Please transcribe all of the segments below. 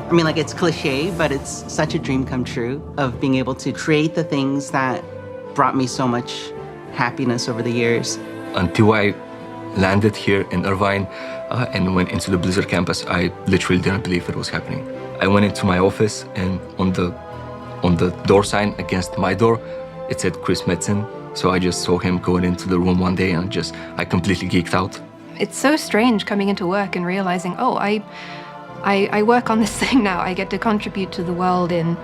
I mean, like, it's cliche, but it's such a dream come true of being able to create the things that brought me so much happiness over the years. Until I landed here in Irvine and went into the Blizzard campus, I literally didn't believe it was happening. I went into my office, and on the door sign against my door, it said Chris Metzen. So I just saw him going into the room one day, and I completely geeked out. It's so strange coming into work and realizing, oh, I work on this thing now. I get to contribute to the world in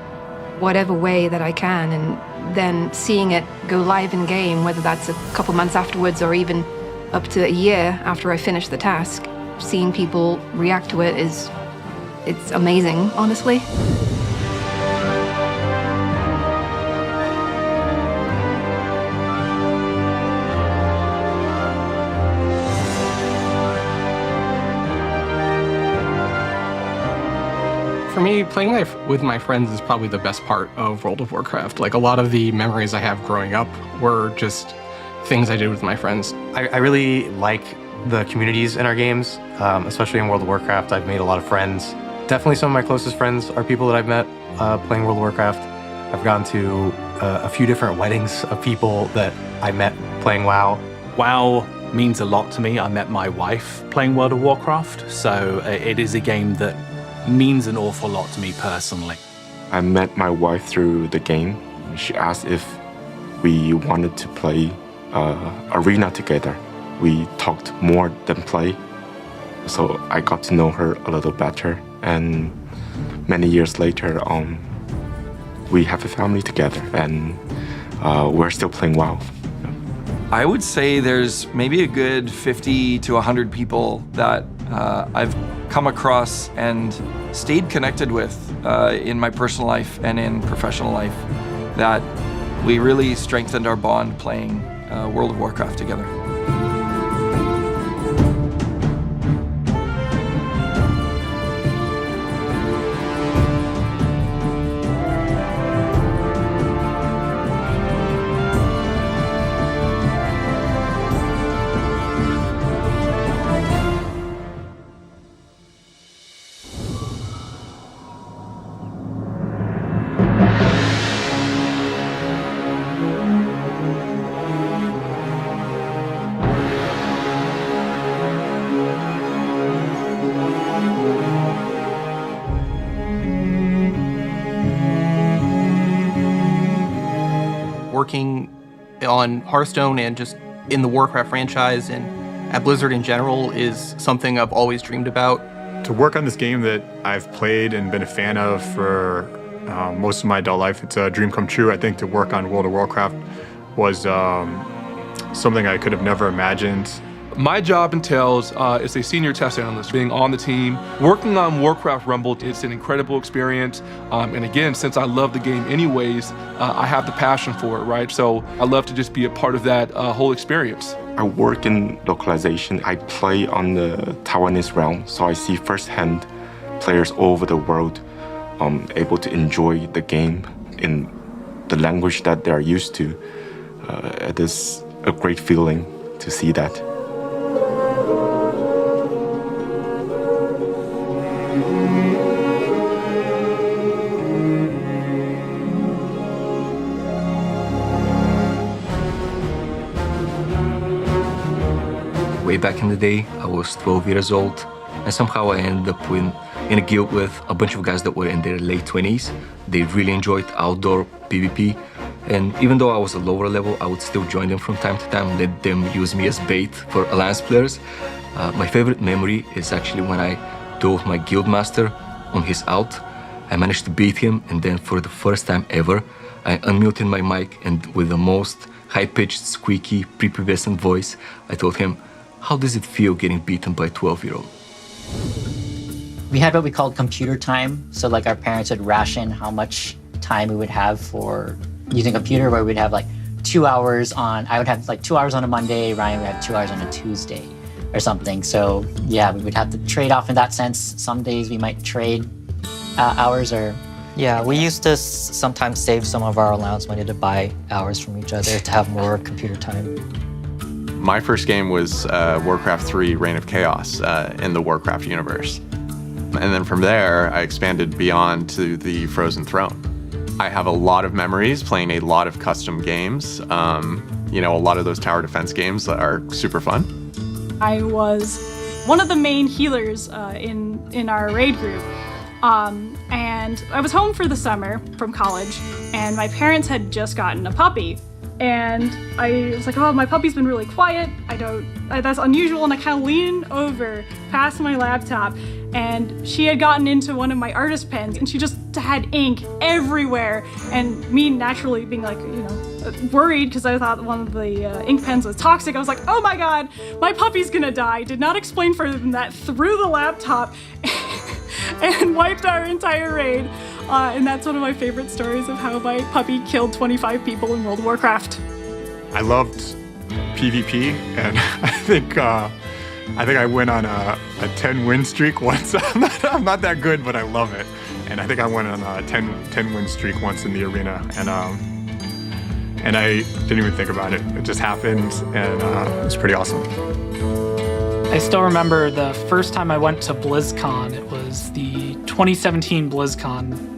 whatever way that I can, and then seeing it go live in game, whether that's a couple months afterwards or even up to a year after I finish the task, seeing people react to it it's amazing, honestly. For me, playing with my friends is probably the best part of World of Warcraft. Like, a lot of the memories I have growing up were just things I did with my friends. I really like the communities in our games, especially in World of Warcraft. I've made a lot of friends. Definitely some of my closest friends are people that I've met playing World of Warcraft. I've gone to a few different weddings of people that I met playing WoW. WoW means a lot to me. I met my wife playing World of Warcraft, so it is a game that means an awful lot to me personally. I met my wife through the game. She asked if we wanted to play Arena together. We talked more than play, so I got to know her a little better. And many years later, we have a family together, and we're still playing WoW. I would say there's maybe a good 50 to 100 people that I've come across and stayed connected with in my personal life and in professional life, that we really strengthened our bond playing World of Warcraft together. Working on Hearthstone and just in the Warcraft franchise and at Blizzard in general is something I've always dreamed about. To work on this game that I've played and been a fan of for most of my adult life, it's a dream come true. I think to work on World of Warcraft was something I could have never imagined. My job entails as a senior test analyst, being on the team. Working on Warcraft Rumble, it's an incredible experience. And again, since I love the game anyways, I have the passion for it, right? So I love to just be a part of that whole experience. I work in localization. I play on the Taiwanese realm, so I see firsthand players all over the world able to enjoy the game in the language that they are used to. It is a great feeling to see that. Way back in the day, I was 12 years old, and somehow I ended up in a guild with a bunch of guys that were in their late 20s. They really enjoyed outdoor PvP, and even though I was a lower level, I would still join them from time to time, let them use me as bait for Alliance players. My favorite memory is actually when I dove my guild master on his ult. I managed to beat him, and then for the first time ever, I unmuted my mic, and with the most high-pitched, squeaky, prepubescent voice, I told him, "How does it feel getting beaten by a 12-year-old?" We had what we called computer time. So like our parents would ration how much time we would have for using a computer, where we'd have like 2 hours on, I would have like 2 hours on a Monday, Ryan would have 2 hours on a Tuesday or something. So yeah, we would have to trade off in that sense. Some days we might trade hours or... Yeah, we used to sometimes save some of our allowance money to buy hours from each other to have more computer time. My first game was Warcraft 3 Reign of Chaos in the Warcraft universe. And then from there, I expanded beyond to the Frozen Throne. I have a lot of memories playing a lot of custom games. You know, a lot of those tower defense games that are super fun. I was one of the main healers in our raid group. And I was home for the summer from college, and my parents had just gotten a puppy. And I was like, oh, my puppy's been really quiet. That's unusual. And I kind of lean over past my laptop, and she had gotten into one of my artist pens, and she just had ink everywhere. And me naturally being like, you know, worried because I thought one of the ink pens was toxic. I was like, oh my God, my puppy's gonna die. Did not explain further than that, threw the laptop and wiped our entire raid. And that's one of my favorite stories of how my puppy killed 25 people in World of Warcraft. I loved PvP, and I think I went on a 10-win streak once. I'm not that good, but I love it. And I think I went on a 10-win streak once in the arena, and I didn't even think about it. It just happened, and it was pretty awesome. I still remember the first time I went to BlizzCon. It was the 2017 BlizzCon.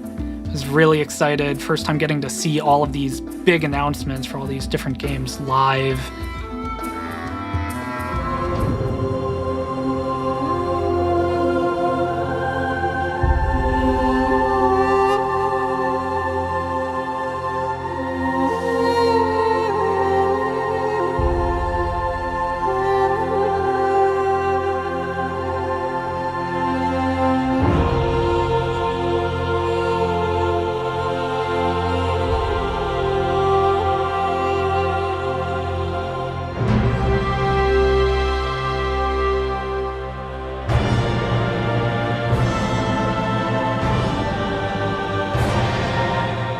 I was really excited. First time getting to see all of these big announcements for all these different games live.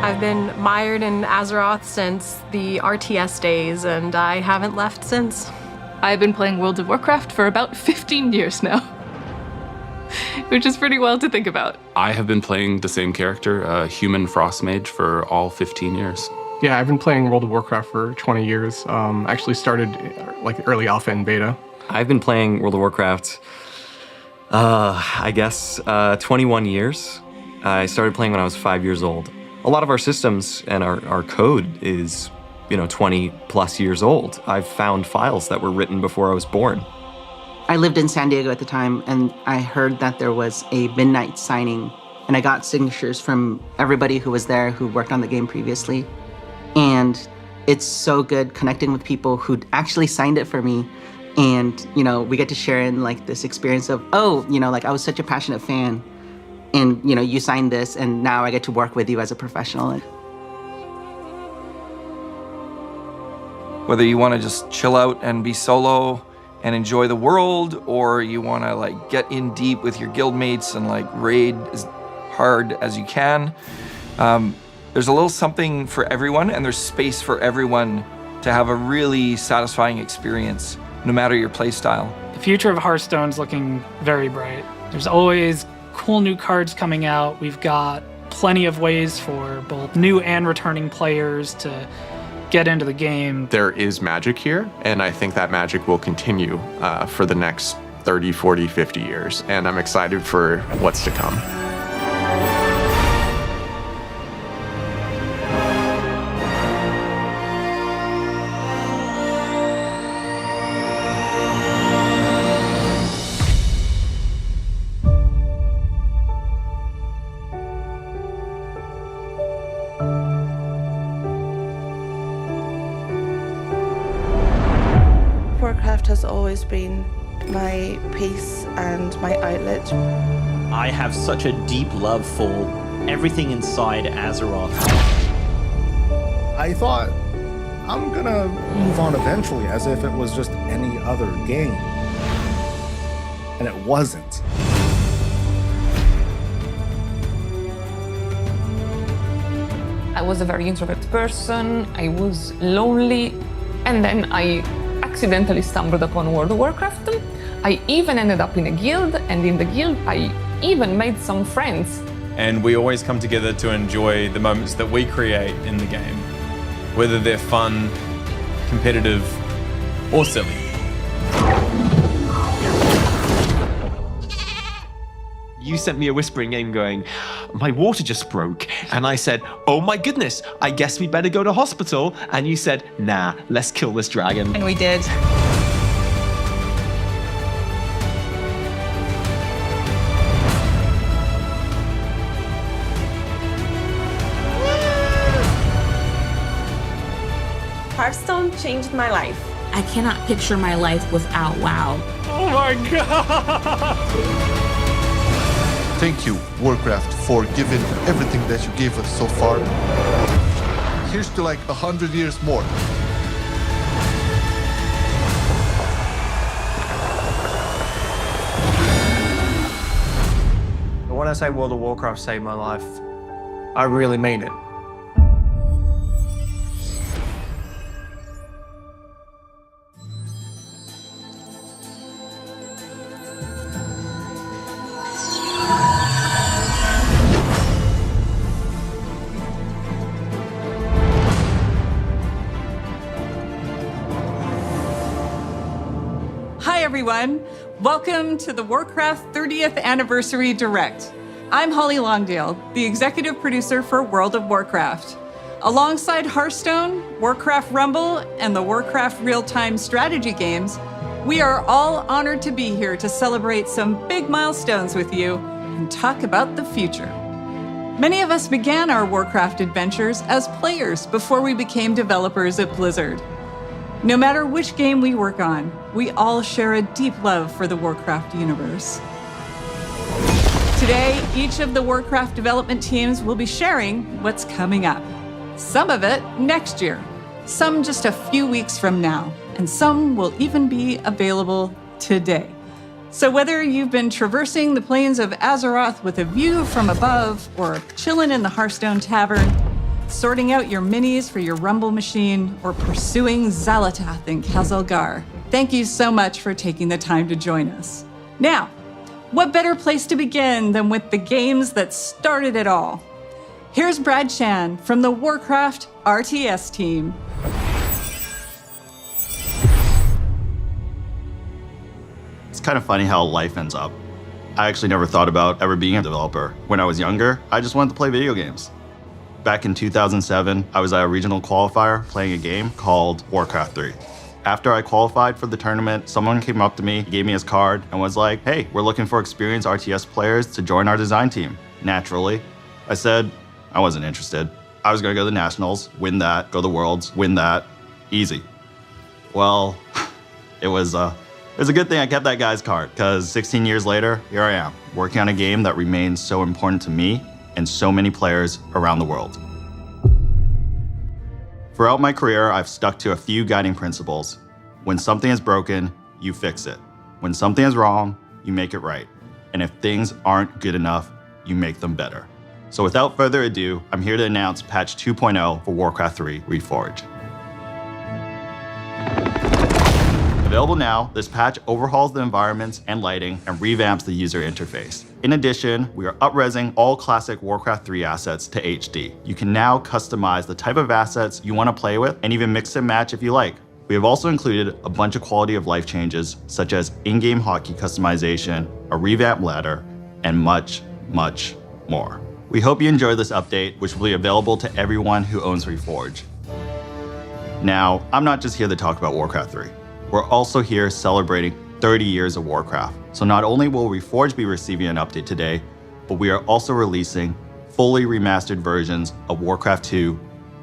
I've been mired in Azeroth since the RTS days, and I haven't left since. I've been playing World of Warcraft for about 15 years now, which is pretty wild to think about. I have been playing the same character, a human frost mage, for all 15 years. Yeah, I've been playing World of Warcraft for 20 years. Actually started like early alpha and beta. I've been playing World of Warcraft, I guess, 21 years. I started playing when I was 5 years old. A lot of our systems and our code is, 20 plus years old. I've found files that were written before I was born. I lived in San Diego at the time, and I heard that there was a midnight signing, and I got signatures from everybody who was there who worked on the game previously. And it's so good connecting with people who actually signed it for me. And, we get to share in like this experience of, I was such a passionate fan. And, you signed this, and now I get to work with you as a professional. Whether you want to just chill out and be solo and enjoy the world, or you want to get in deep with your guildmates and raid as hard as you can, there's a little something for everyone, and there's space for everyone to have a really satisfying experience, no matter your play style. The future of Hearthstone's looking very bright. There's always cool new cards coming out. We've got plenty of ways for both new and returning players to get into the game. There is magic here, and I think that magic will continue for the next 30, 40, 50 years, and I'm excited for what's to come. Warcraft has always been my peace and my outlet. I have such a deep love for everything inside Azeroth. I thought, I'm gonna move on eventually, as if it was just any other game. And it wasn't. I was a very introverted person, I was lonely, and then I accidentally stumbled upon World of Warcraft. I even ended up in a guild, and in the guild I even made some friends. And we always come together to enjoy the moments that we create in the game, whether they're fun, competitive, or silly. You sent me a whispering name going, my water just broke. And I said, oh my goodness, I guess we better go to hospital. And you said, nah, let's kill this dragon. And we did. Hearthstone changed my life. I cannot picture my life without WoW. Oh my god! Thank you, Warcraft, for giving everything that you gave us so far. Here's to like 100 years more. When I say World of Warcraft saved my life, I really mean it. Hi everyone, welcome to the Warcraft 30th Anniversary Direct. I'm Holly Longdale, the executive producer for World of Warcraft. Alongside Hearthstone, Warcraft Rumble, and the Warcraft real-time strategy games, we are all honored to be here to celebrate some big milestones with you and talk about the future. Many of us began our Warcraft adventures as players before we became developers at Blizzard. No matter which game we work on, we all share a deep love for the Warcraft universe. Today, each of the Warcraft development teams will be sharing what's coming up. Some of it next year, some just a few weeks from now, and some will even be available today. So whether you've been traversing the plains of Azeroth with a view from above, or chilling in the Hearthstone Tavern, sorting out your minis for your Rumble machine, or pursuing Xal'atath in Khazalgar, thank you so much for taking the time to join us. Now, what better place to begin than with the games that started it all? Here's Brad Chan from the Warcraft RTS team. It's kind of funny how life ends up. I actually never thought about ever being a developer. When I was younger, I just wanted to play video games. Back in 2007, I was at a regional qualifier playing a game called Warcraft 3. After I qualified for the tournament, someone came up to me, gave me his card, and was like, hey, we're looking for experienced RTS players to join our design team. Naturally, I said I wasn't interested. I was gonna go to the Nationals, win that, go to the Worlds, win that, easy. Well, it was a good thing I kept that guy's card, because 16 years later, here I am, working on a game that remains so important to me and so many players around the world. Throughout my career, I've stuck to a few guiding principles. When something is broken, you fix it. When something is wrong, you make it right. And if things aren't good enough, you make them better. So without further ado, I'm here to announce patch 2.0 for Warcraft 3 Reforged. Available now, this patch overhauls the environments and lighting and revamps the user interface. In addition, we are up-resing all classic Warcraft 3 assets to HD. You can now customize the type of assets you want to play with and even mix and match if you like. We have also included a bunch of quality of life changes, such as in-game hotkey customization, a revamped ladder, and much, much more. We hope you enjoy this update, which will be available to everyone who owns Reforged. Now, I'm not just here to talk about Warcraft 3. We're also here celebrating 30 years of Warcraft. So not only will Reforged be receiving an update today, but we are also releasing fully remastered versions of Warcraft 2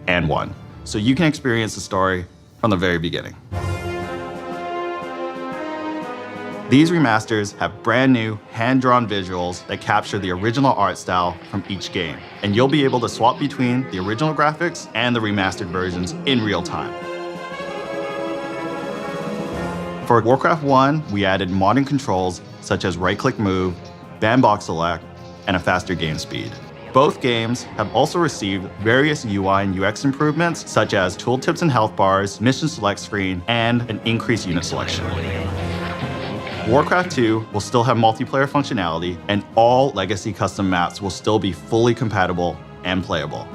and 1, so you can experience the story from the very beginning. These remasters have brand new hand-drawn visuals that capture the original art style from each game, and you'll be able to swap between the original graphics and the remastered versions in real time. For Warcraft 1, we added modern controls such as right-click move, bandbox select, and a faster game speed. Both games have also received various UI and UX improvements such as tooltips and health bars, mission select screen, and an increased unit selection. Warcraft 2 will still have multiplayer functionality, and all legacy custom maps will still be fully compatible and playable.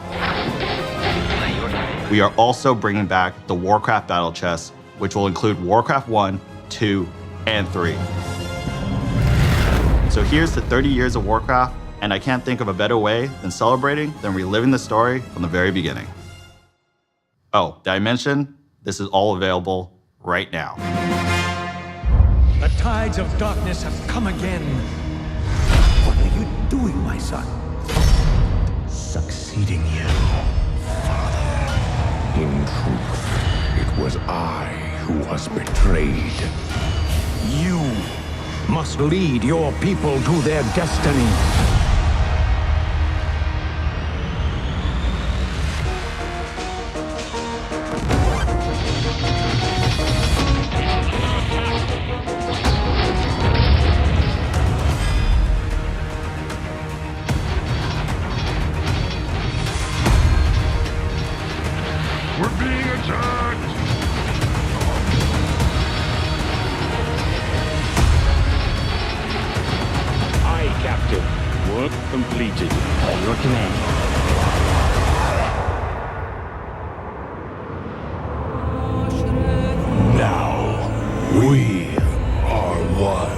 We are also bringing back the Warcraft Battle Chest, which will include Warcraft 1, 2, and 3. So here's to 30 years of Warcraft, and I can't think of a better way than celebrating than reliving the story from the very beginning. Oh, did I mention this is all available right now? The tides of darkness have come again. What are you doing, my son? Succeeding you, father. In truth, it was I who was betrayed. You must lead your people to their destiny. We're being attacked! Aye, Captain. Work completed. By your command. Now, we are one.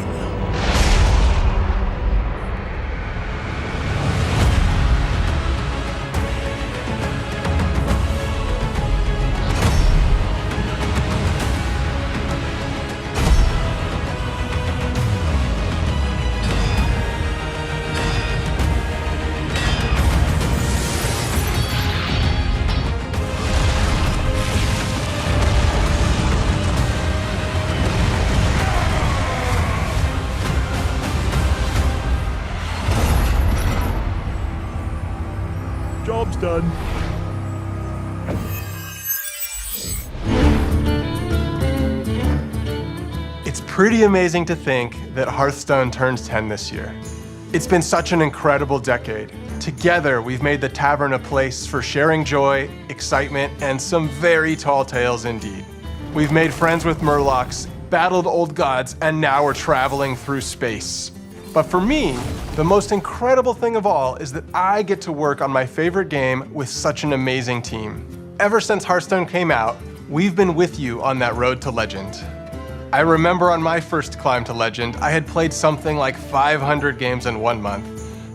Job's done. It's pretty amazing to think that Hearthstone turns 10 this year. It's been such an incredible decade. Together, we've made the tavern a place for sharing joy, excitement, and some very tall tales indeed. We've made friends with Murlocs, battled old gods, and now we're traveling through space. But for me, the most incredible thing of all is that I get to work on my favorite game with such an amazing team. Ever since Hearthstone came out, we've been with you on that road to legend. I remember on my first climb to legend, I had played something like 500 games in 1 month.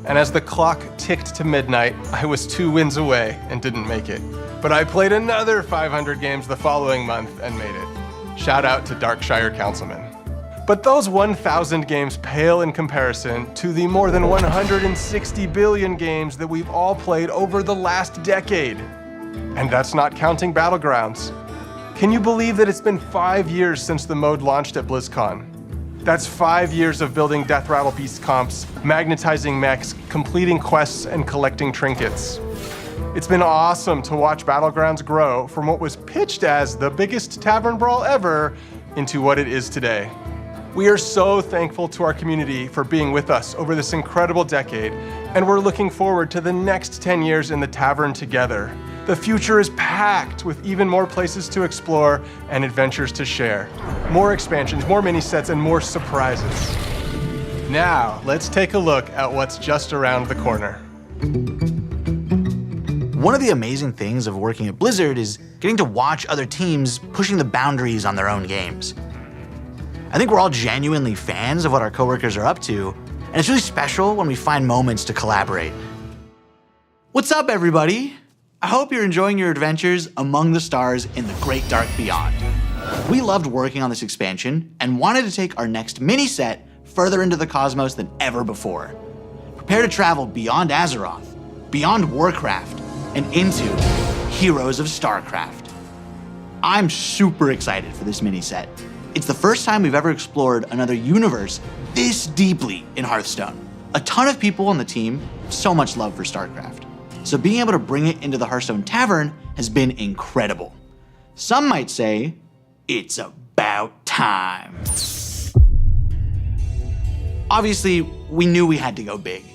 And as the clock ticked to midnight, I was 2 wins away and didn't make it. But I played another 500 games the following month and made it. Shout out to Darkshire Councilman. But those 1,000 games pale in comparison to the more than 160 billion games that we've all played over the last decade. And that's not counting Battlegrounds. Can you believe that it's been 5 years since the mode launched at BlizzCon? That's 5 years of building Death Rattle Beast comps, magnetizing mechs, completing quests, and collecting trinkets. It's been awesome to watch Battlegrounds grow from what was pitched as the biggest tavern brawl ever into what it is today. We are so thankful to our community for being with us over this incredible decade, and we're looking forward to the next 10 years in the tavern together. The future is packed with even more places to explore and adventures to share. More expansions, more mini sets, and more surprises. Now, let's take a look at what's just around the corner. One of the amazing things of working at Blizzard is getting to watch other teams pushing the boundaries on their own games. I think we're all genuinely fans of what our coworkers are up to, and it's really special when we find moments to collaborate. What's up, everybody? I hope you're enjoying your adventures among the stars in the Great Dark Beyond. We loved working on this expansion and wanted to take our next mini set further into the cosmos than ever before. Prepare to travel beyond Azeroth, beyond Warcraft, and into Heroes of StarCraft. I'm super excited for this mini set. It's the first time we've ever explored another universe this deeply in Hearthstone. A ton of people on the team have so much love for StarCraft, so being able to bring it into the Hearthstone Tavern has been incredible. Some might say, it's about time. Obviously, we knew we had to go big.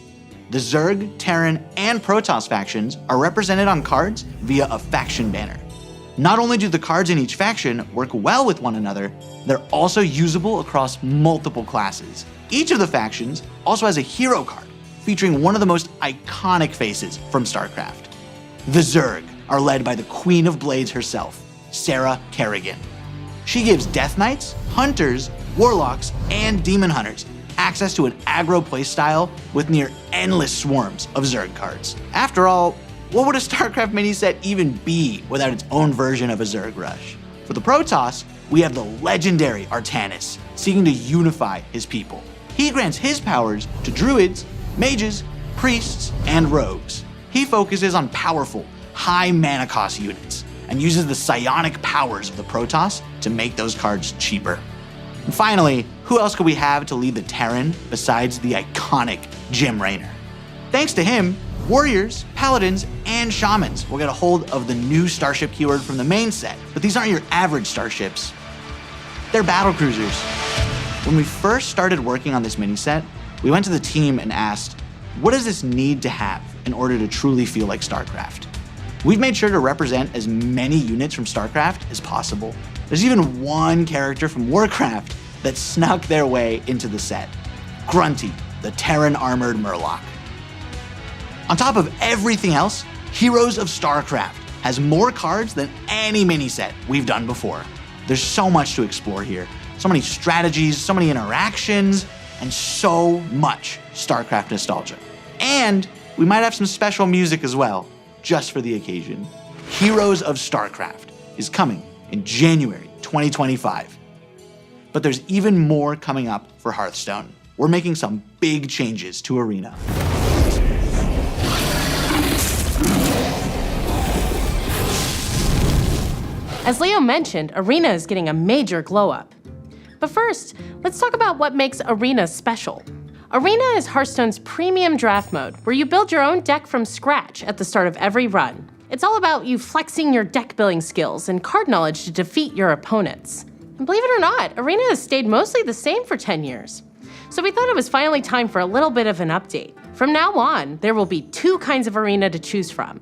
The Zerg, Terran, and Protoss factions are represented on cards via a faction banner. Not only do the cards in each faction work well with one another, they're also usable across multiple classes. Each of the factions also has a hero card featuring one of the most iconic faces from StarCraft. The Zerg are led by the Queen of Blades herself, Sarah Kerrigan. She gives Death Knights, Hunters, Warlocks, and Demon Hunters access to an aggro playstyle with near endless swarms of Zerg cards. After all, what would a StarCraft mini set even be without its own version of a Zerg rush? For the Protoss, we have the legendary Artanis, seeking to unify his people. He grants his powers to druids, mages, priests, and rogues. He focuses on powerful, high mana cost units, and uses the psionic powers of the Protoss to make those cards cheaper. And finally, who else could we have to lead the Terran besides the iconic Jim Raynor? Thanks to him, warriors, paladins, and shamans will get a hold of the new starship keyword from the main set. But these aren't your average starships. They're battle cruisers. When we first started working on this mini set, we went to the team and asked, what does this need to have in order to truly feel like StarCraft? We've made sure to represent as many units from StarCraft as possible. There's even one character from Warcraft that snuck their way into the set. Grunty, the Terran armored Murloc. On top of everything else, Heroes of StarCraft has more cards than any mini set we've done before. There's so much to explore here. So many strategies, so many interactions, and so much StarCraft nostalgia. And we might have some special music as well, just for the occasion. Heroes of StarCraft is coming in January 2025. But there's even more coming up for Hearthstone. We're making some big changes to Arena. As Leo mentioned, Arena is getting a major glow up. But first, let's talk about what makes Arena special. Arena is Hearthstone's premium draft mode, where you build your own deck from scratch at the start of every run. It's all about you flexing your deck building skills and card knowledge to defeat your opponents. And believe it or not, Arena has stayed mostly the same for 10 years. So we thought it was finally time for a little bit of an update. From now on, there will be 2 kinds of Arena to choose from.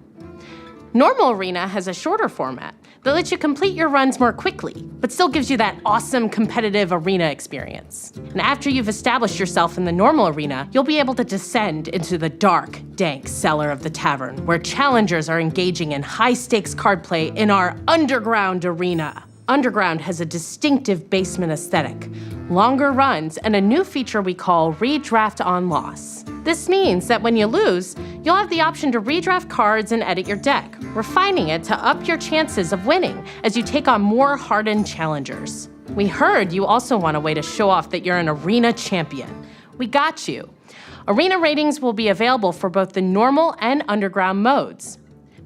Normal Arena has a shorter format that lets you complete your runs more quickly, but still gives you that awesome competitive Arena experience. And after you've established yourself in the normal Arena, you'll be able to descend into the dark, dank cellar of the tavern, where challengers are engaging in high-stakes card play in our Underground Arena. Underground has a distinctive basement aesthetic, longer runs, and a new feature we call Redraft on Loss. This means that when you lose, you'll have the option to redraft cards and edit your deck, refining it to up your chances of winning as you take on more hardened challengers. We heard you also want a way to show off that you're an Arena champion. We got you. Arena ratings will be available for both the normal and Underground modes.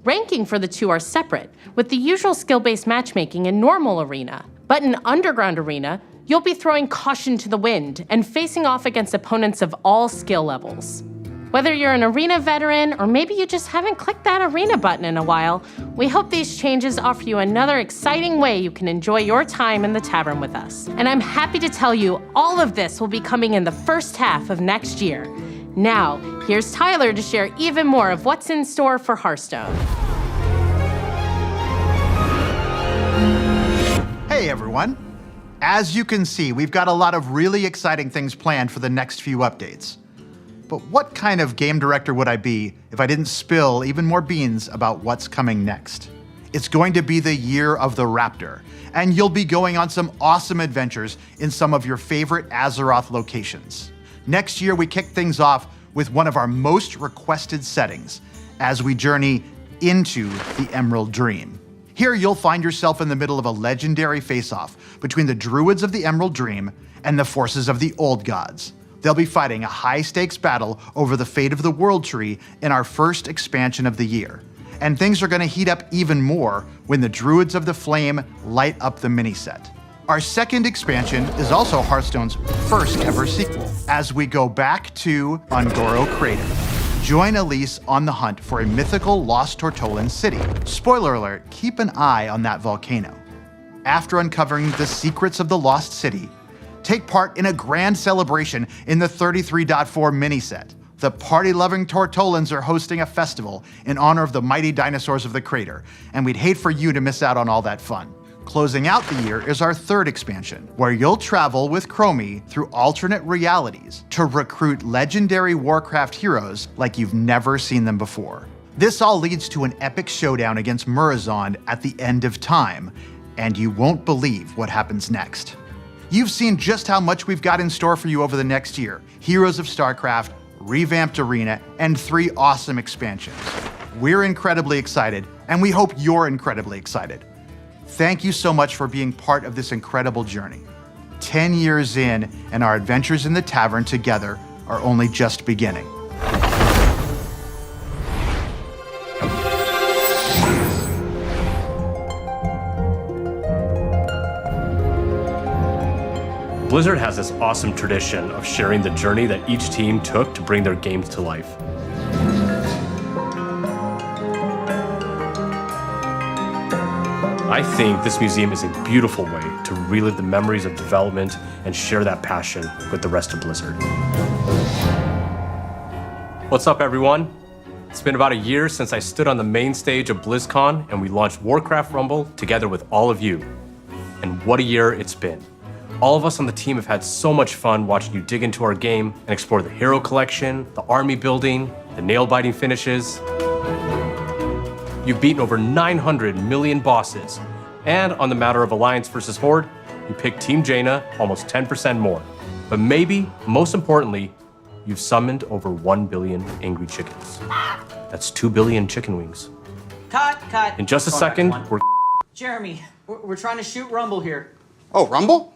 Ranking for the 2 are separate, with the usual skill-based matchmaking in normal Arena. But in Underground Arena, you'll be throwing caution to the wind and facing off against opponents of all skill levels. Whether you're an Arena veteran or maybe you just haven't clicked that Arena button in a while, we hope these changes offer you another exciting way you can enjoy your time in the tavern with us. And I'm happy to tell you all of this will be coming in the first half of next year. Now, here's Tyler to share even more of what's in store for Hearthstone. Hey everyone. As you can see, we've got a lot of really exciting things planned for the next few updates. But what kind of game director would I be if I didn't spill even more beans about what's coming next? It's going to be the year of the Raptor, and you'll be going on some awesome adventures in some of your favorite Azeroth locations. Next year, we kick things off with one of our most requested settings as we journey into the Emerald Dream. Here, you'll find yourself in the middle of a legendary face-off between the Druids of the Emerald Dream and the forces of the Old Gods. They'll be fighting a high-stakes battle over the fate of the World Tree in our first expansion of the year. And things are going to heat up even more when the Druids of the Flame light up the mini-set. Our second expansion is also Hearthstone's first ever sequel, as we go back to Un'Goro Crater. Join Elise on the hunt for a mythical lost Tortollan city. Spoiler alert, keep an eye on that volcano. After uncovering the secrets of the lost city, take part in a grand celebration in the 33.4 mini-set. The party-loving Tortollans are hosting a festival in honor of the mighty dinosaurs of the crater, and we'd hate for you to miss out on all that fun. Closing out the year is our third expansion, where you'll travel with Chromie through alternate realities to recruit legendary Warcraft heroes like you've never seen them before. This all leads to an epic showdown against Murozond at the end of time, and you won't believe what happens next. You've seen just how much we've got in store for you over the next year. Heroes of StarCraft, revamped Arena, and 3 awesome expansions. We're incredibly excited, and we hope you're incredibly excited. Thank you so much for being part of this incredible journey. 10 years in, and our adventures in the tavern together are only just beginning. Blizzard has this awesome tradition of sharing the journey that each team took to bring their games to life. I think this museum is a beautiful way to relive the memories of development and share that passion with the rest of Blizzard. What's up, everyone? It's been about a year since I stood on the main stage of BlizzCon and we launched Warcraft Rumble together with all of you. And what a year it's been. All of us on the team have had so much fun watching you dig into our game and explore the hero collection, the army building, the nail-biting finishes. You've beaten over 900 million bosses. And on the matter of Alliance versus Horde, you picked Team Jaina almost 10% more. But maybe, most importantly, you've summoned over 1 billion angry chickens. That's 2 billion chicken wings. Cut. In just a second, we're... Jeremy, we're trying to shoot Rumble here. Oh, Rumble?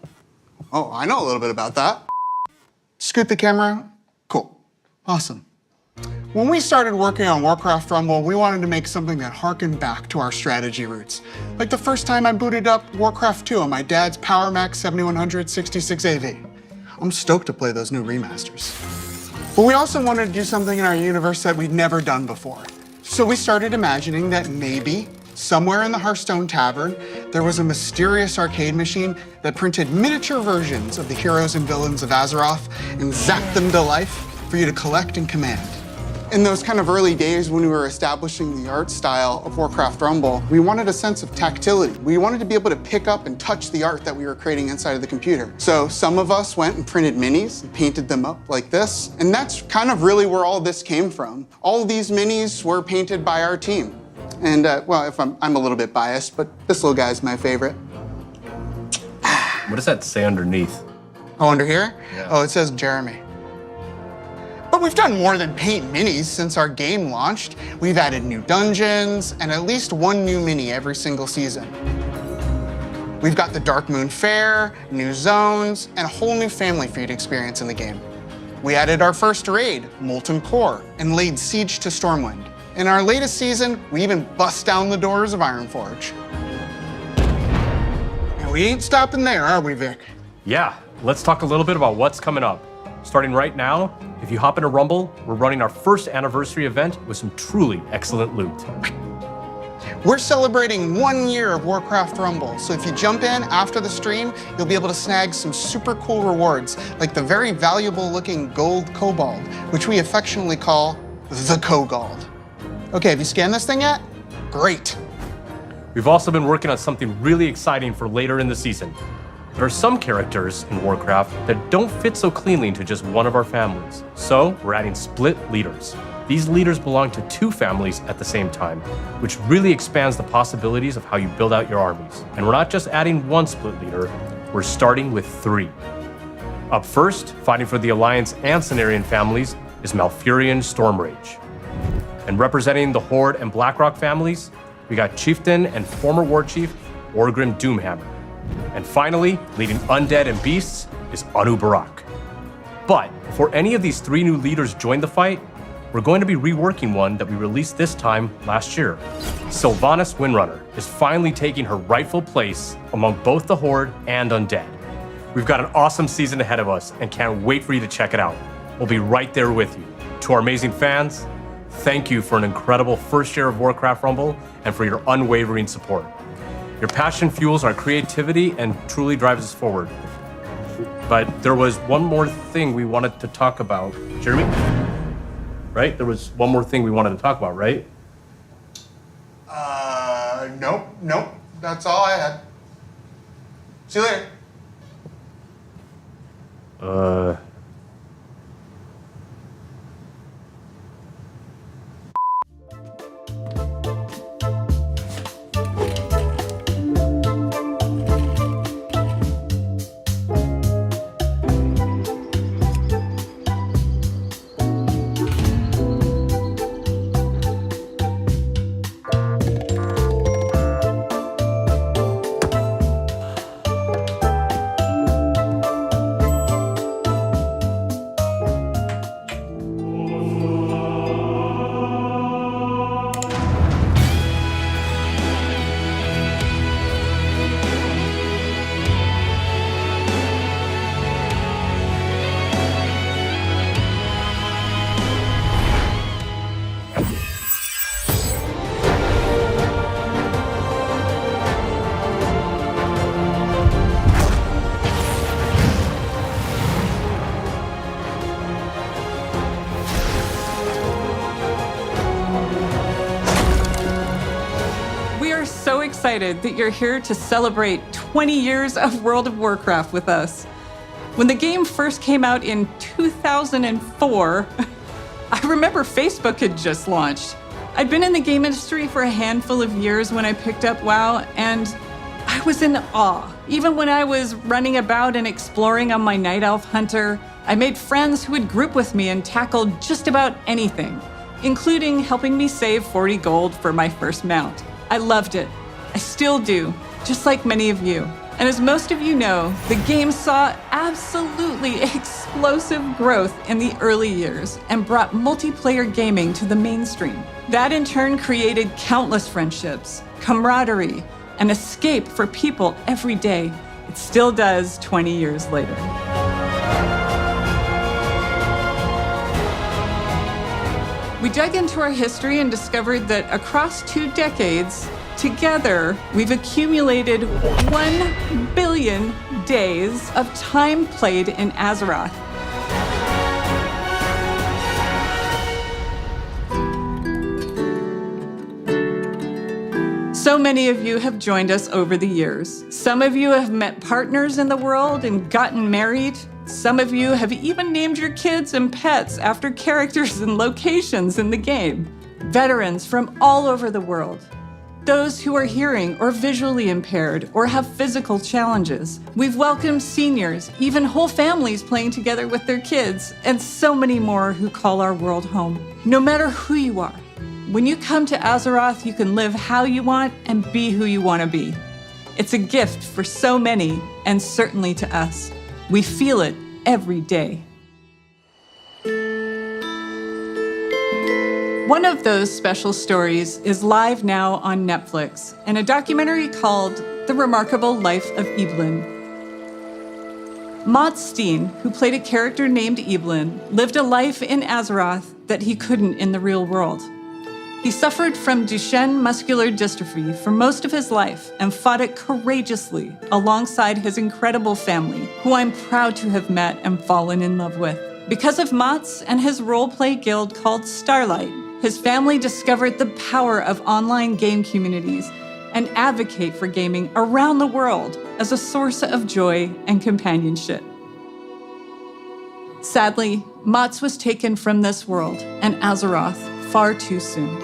Oh, I know a little bit about that. Scoot the camera out? Cool. Awesome. When we started working on Warcraft Rumble, we wanted to make something that harkened back to our strategy roots. Like the first time I booted up Warcraft 2 on my dad's PowerMac 7100 66 AV. I'm stoked to play those new remasters. But we also wanted to do something in our universe that we'd never done before. So we started imagining that maybe, somewhere in the Hearthstone Tavern, there was a mysterious arcade machine that printed miniature versions of the heroes and villains of Azeroth and zapped them to life for you to collect and command. In those kind of early days when we were establishing the art style of Warcraft Rumble, we wanted a sense of tactility. We wanted to be able to pick up and touch the art that we were creating inside of the computer. So some of us went and printed minis and painted them up like this. And that's kind of really where all this came from. All of these minis were painted by our team. And well, if I'm a little bit biased, but this little guy's my favorite. What does that say underneath? Oh, under here? Yeah. Oh, it says Jeremy. But we've done more than paint minis since our game launched. We've added new dungeons and at least 1 new mini every single season. We've got the Darkmoon Fair, new zones, and a whole new family feud experience in the game. We added our first raid, Molten Core, and laid siege to Stormwind. In our latest season, we even bust down the doors of Ironforge. And we ain't stopping there, are we, Vic? Yeah, let's talk a little bit about what's coming up. Starting right now, if you hop into Rumble, we're running our first anniversary event with some truly excellent loot. We're celebrating 1 year of Warcraft Rumble, so if you jump in after the stream, you'll be able to snag some super cool rewards, like the very valuable looking gold kobold, which we affectionately call the Kogold. Okay, have you scanned this thing yet? Great. We've also been working on something really exciting for later in the season. There are some characters in Warcraft that don't fit so cleanly into just one of our families. So we're adding split leaders. These leaders belong to 2 families at the same time, which really expands the possibilities of how you build out your armies. And we're not just adding 1 split leader, we're starting with 3. Up first, fighting for the Alliance and Cenarian families, is Malfurion Stormrage. And representing the Horde and Blackrock families, we got Chieftain and former War Chief Orgrim Doomhammer. And finally, leading Undead and Beasts is Anu Barak. But before any of these 3 new leaders join the fight, we're going to be reworking one that we released this time last year. Sylvanas Windrunner is finally taking her rightful place among both the Horde and Undead. We've got an awesome season ahead of us and can't wait for you to check it out. We'll be right there with you. To our amazing fans, thank you for an incredible first year of Warcraft Rumble and for your unwavering support. Your passion fuels our creativity and truly drives us forward. But there was one more thing we wanted to talk about. Jeremy? Right? There was one more thing we wanted to talk about, right? Nope. That's all I had. See you later. We are so excited that you're here to celebrate 20 years of World of Warcraft with us. When the game first came out in 2004, I remember Facebook had just launched. I'd been in the game industry for a handful of years when I picked up WoW, and I was in awe. Even when I was running about and exploring on my Night Elf Hunter, I made friends who would group with me and tackle just about anything, including helping me save 40 gold for my first mount. I loved it. I still do, just like many of you. And as most of you know, the game saw absolutely explosive growth in the early years and brought multiplayer gaming to the mainstream. That in turn created countless friendships, camaraderie, and escape for people every day. It still does 20 years later. We dug into our history and discovered that across 2 decades, together, we've accumulated 1 billion days of time played in Azeroth. So many of you have joined us over the years. Some of you have met partners in the world and gotten married. Some of you have even named your kids and pets after characters and locations in the game. Veterans from all over the world. Those who are hearing or visually impaired or have physical challenges. We've welcomed seniors, even whole families playing together with their kids, and so many more who call our world home. No matter who you are, when you come to Azeroth, you can live how you want and be who you want to be. It's a gift for so many, and certainly to us. We feel it every day. One of those special stories is live now on Netflix in a documentary called The Remarkable Life of Evelyn. Mats Steen, who played a character named Evelyn, lived a life in Azeroth that he couldn't in the real world. He suffered from Duchenne muscular dystrophy for most of his life and fought it courageously alongside his incredible family, who I'm proud to have met and fallen in love with. Because of Mats and his role-play guild called Starlight, his family discovered the power of online game communities and advocate for gaming around the world as a source of joy and companionship. Sadly, Mats was taken from this world and Azeroth far too soon.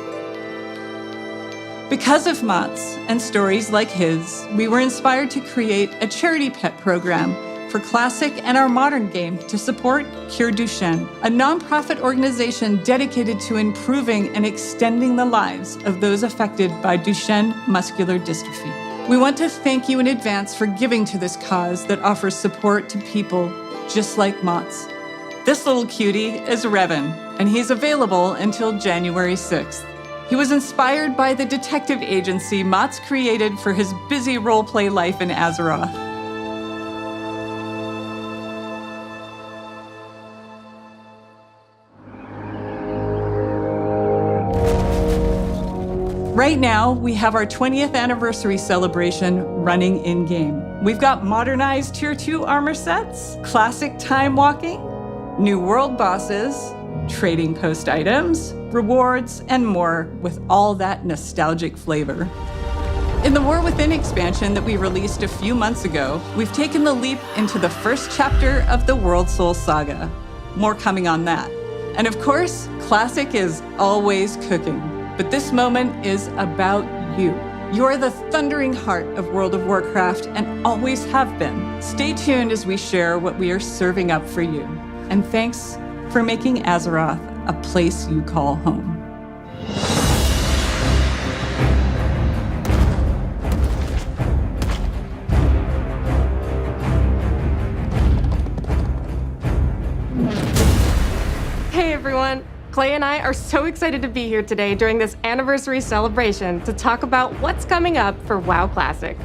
Because of Mats and stories like his, we were inspired to create a charity pet program for Classic and our modern game to support Cure Duchenne, a nonprofit organization dedicated to improving and extending the lives of those affected by Duchenne muscular dystrophy. We want to thank you in advance for giving to this cause that offers support to people just like Mats. This little cutie is Revan, and he's available until January 6th. He was inspired by the detective agency Mats created for his busy role-play life in Azeroth. Right now, we have our 20th anniversary celebration running in-game. We've got modernized Tier 2 armor sets, classic time walking, new world bosses, trading post items, rewards, and more with all that nostalgic flavor. In the War Within expansion that we released a few months ago, we've taken the leap into the first chapter of the World Soul Saga. More coming on that. And of course, Classic is always cooking. But this moment is about you. You're the thundering heart of World of Warcraft and always have been. Stay tuned as we share what we are serving up for you. And thanks for making Azeroth a place you call home. Hey everyone! Clay and I are so excited to be here today during this anniversary celebration to talk about what's coming up for WoW Classic.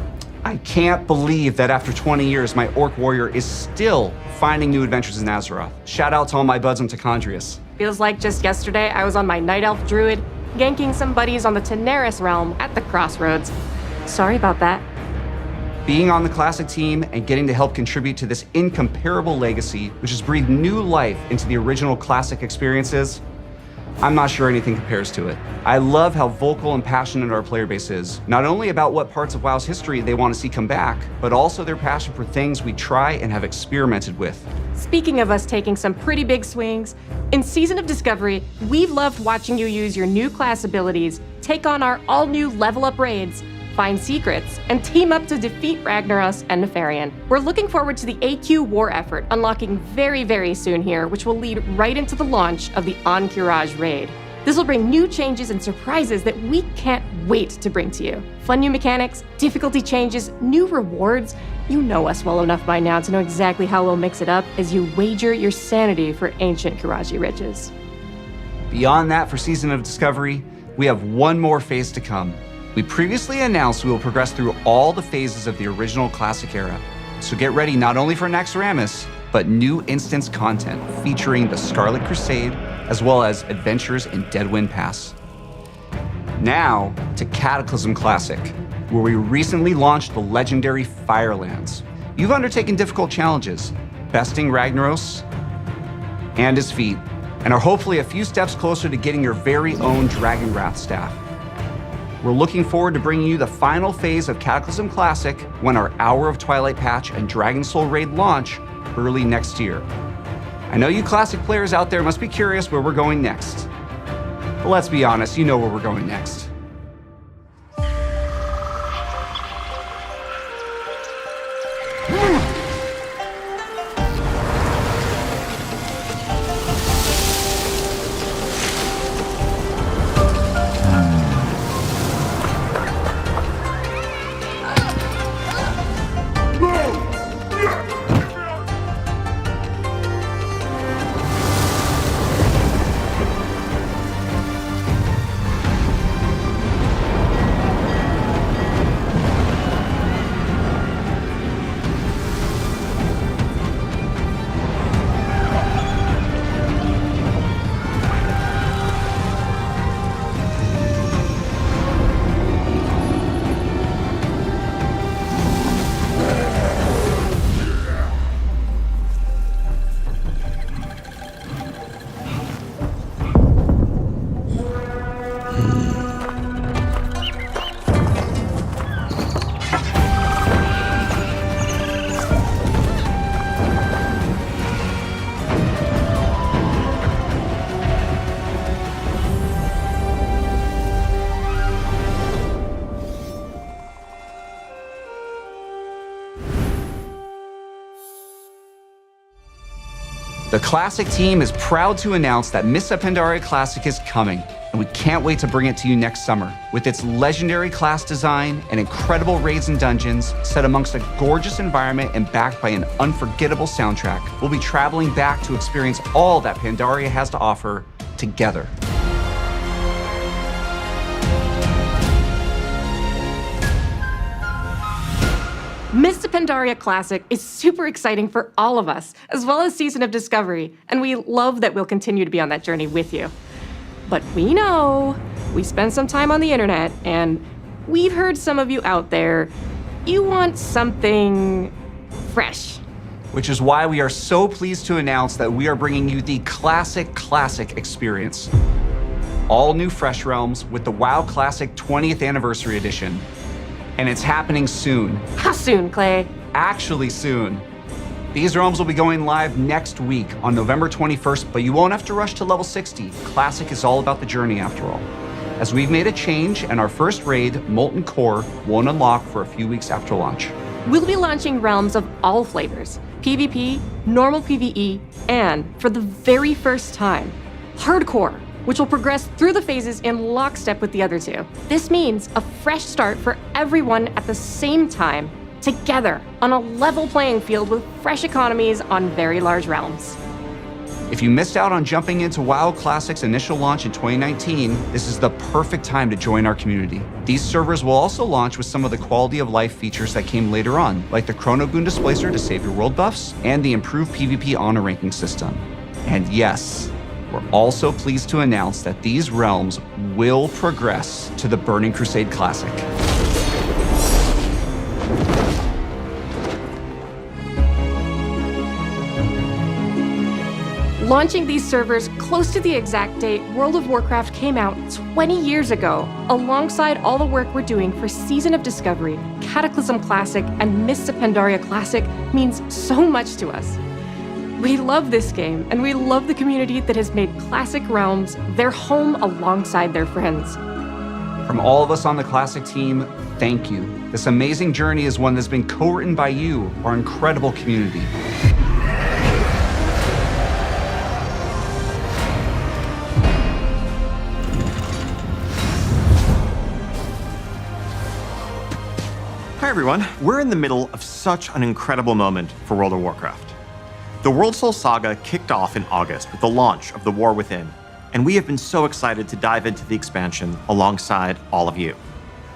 I can't believe that after 20 years, my Orc Warrior is still finding new adventures in Azeroth. Shout out to all my buds on Tacondrius. Feels like just yesterday I was on my Night Elf Druid, ganking some buddies on the Teneris realm at the Crossroads. Sorry about that. Being on the Classic team and getting to help contribute to this incomparable legacy, which has breathed new life into the original Classic experiences, I'm not sure anything compares to it. I love how vocal and passionate our player base is, not only about what parts of WoW's history they want to see come back, but also their passion for things we try and have experimented with. Speaking of us taking some pretty big swings, in Season of Discovery, we've loved watching you use your new class abilities, take on our all-new level-up raids, find secrets, and team up to defeat Ragnaros and Nefarian. We're looking forward to the AQ war effort unlocking very, very soon here, which will lead right into the launch of the Encourage raid. This will bring new changes and surprises that we can't wait to bring to you. Fun new mechanics, difficulty changes, new rewards. You know us well enough by now to know exactly how we'll mix it up as you wager your sanity for ancient Kiraji riches. Beyond that, for Season of Discovery, we have one more phase to come. We previously announced we will progress through all the phases of the original Classic era. So get ready not only for Naxxramas, but new instance content featuring the Scarlet Crusade, as well as adventures in Deadwind Pass. Now to Cataclysm Classic, where we recently launched the legendary Firelands. You've undertaken difficult challenges, besting Ragnaros and his feat, and are hopefully a few steps closer to getting your very own Dragonwrath staff. We're looking forward to bringing you the final phase of Cataclysm Classic when our Hour of Twilight patch and Dragon Soul raid launch early next year. I know you Classic players out there must be curious where we're going next. But let's be honest, you know where we're going next. The Classic team is proud to announce that Mists of Pandaria Classic is coming, and we can't wait to bring it to you next summer. With its legendary class design and incredible raids and dungeons, set amongst a gorgeous environment and backed by an unforgettable soundtrack, we'll be traveling back to experience all that Pandaria has to offer together. Mists of Pandaria Classic is super exciting for all of us, as well as Season of Discovery, and we love that we'll continue to be on that journey with you. But we know, we spend some time on the internet, and we've heard some of you out there, you want something fresh. Which is why we are so pleased to announce that we are bringing you the Classic experience. All new Fresh Realms with the WoW Classic 20th Anniversary Edition. And it's happening soon. How soon, Clay? Actually soon. These realms will be going live next week on November 21st, but you won't have to rush to level 60. Classic is all about the journey after all. As we've made a change and our first raid, Molten Core, won't unlock for a few weeks after launch. We'll be launching realms of all flavors, PvP, normal PvE, and for the very first time, Hardcore, which will progress through the phases in lockstep with the other two. This means a fresh start for everyone at the same time, together, on a level playing field with fresh economies on very large realms. If you missed out on jumping into WoW Classic's initial launch in 2019, this is the perfect time to join our community. These servers will also launch with some of the quality of life features that came later on, like the Chronogoon Displacer to save your world buffs, and the improved PvP honor ranking system. And yes, We're also pleased to announce that these realms will progress to the Burning Crusade Classic. Launching these servers close to the exact date World of Warcraft came out 20 years ago, alongside all the work we're doing for Season of Discovery, Cataclysm Classic, and Mists of Pandaria Classic, means so much to us. We love this game, and we love the community that has made Classic Realms their home alongside their friends. From all of us on the Classic team, thank you. This amazing journey is one that's been co-written by you, our incredible community. Hi everyone, we're in the middle of such an incredible moment for World of Warcraft. The World Soul Saga kicked off in August with the launch of The War Within, and we have been so excited to dive into the expansion alongside all of you.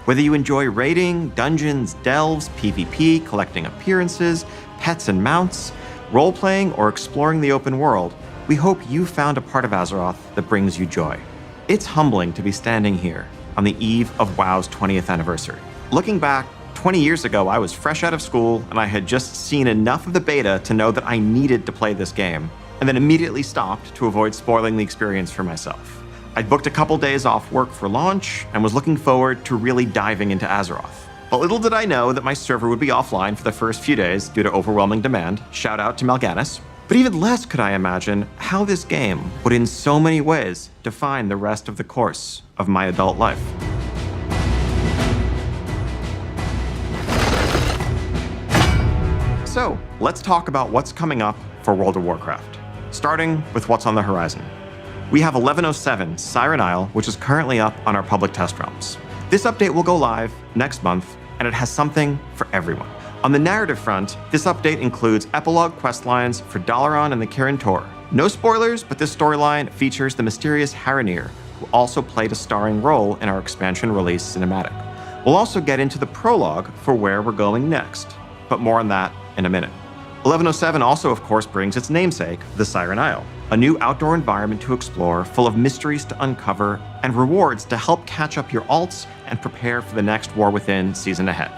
Whether you enjoy raiding, dungeons, delves, PvP, collecting appearances, pets and mounts, role-playing, or exploring the open world, we hope you found a part of Azeroth that brings you joy. It's humbling to be standing here on the eve of WoW's 20th anniversary. Looking back, 20 years ago, I was fresh out of school and I had just seen enough of the beta to know that I needed to play this game, and then immediately stopped to avoid spoiling the experience for myself. I'd booked a couple days off work for launch and was looking forward to really diving into Azeroth. But little did I know that my server would be offline for the first few days due to overwhelming demand. Shout out to Mal'Ganis. But even less could I imagine how this game would in so many ways define the rest of the course of my adult life. So, let's talk about what's coming up for World of Warcraft, starting with what's on the horizon. We have 1107 Siren Isle, which is currently up on our public test realms. This update will go live next month, and it has something for everyone. On the narrative front, this update includes epilogue questlines for Dalaran and the Kirin Tor. No spoilers, but this storyline features the mysterious Haranir, who also played a starring role in our expansion release cinematic. We'll also get into the prologue for where we're going next, but more on that in a minute. 1107 also, of course, brings its namesake, the Siren Isle, a new outdoor environment to explore full of mysteries to uncover and rewards to help catch up your alts and prepare for the next War Within season ahead.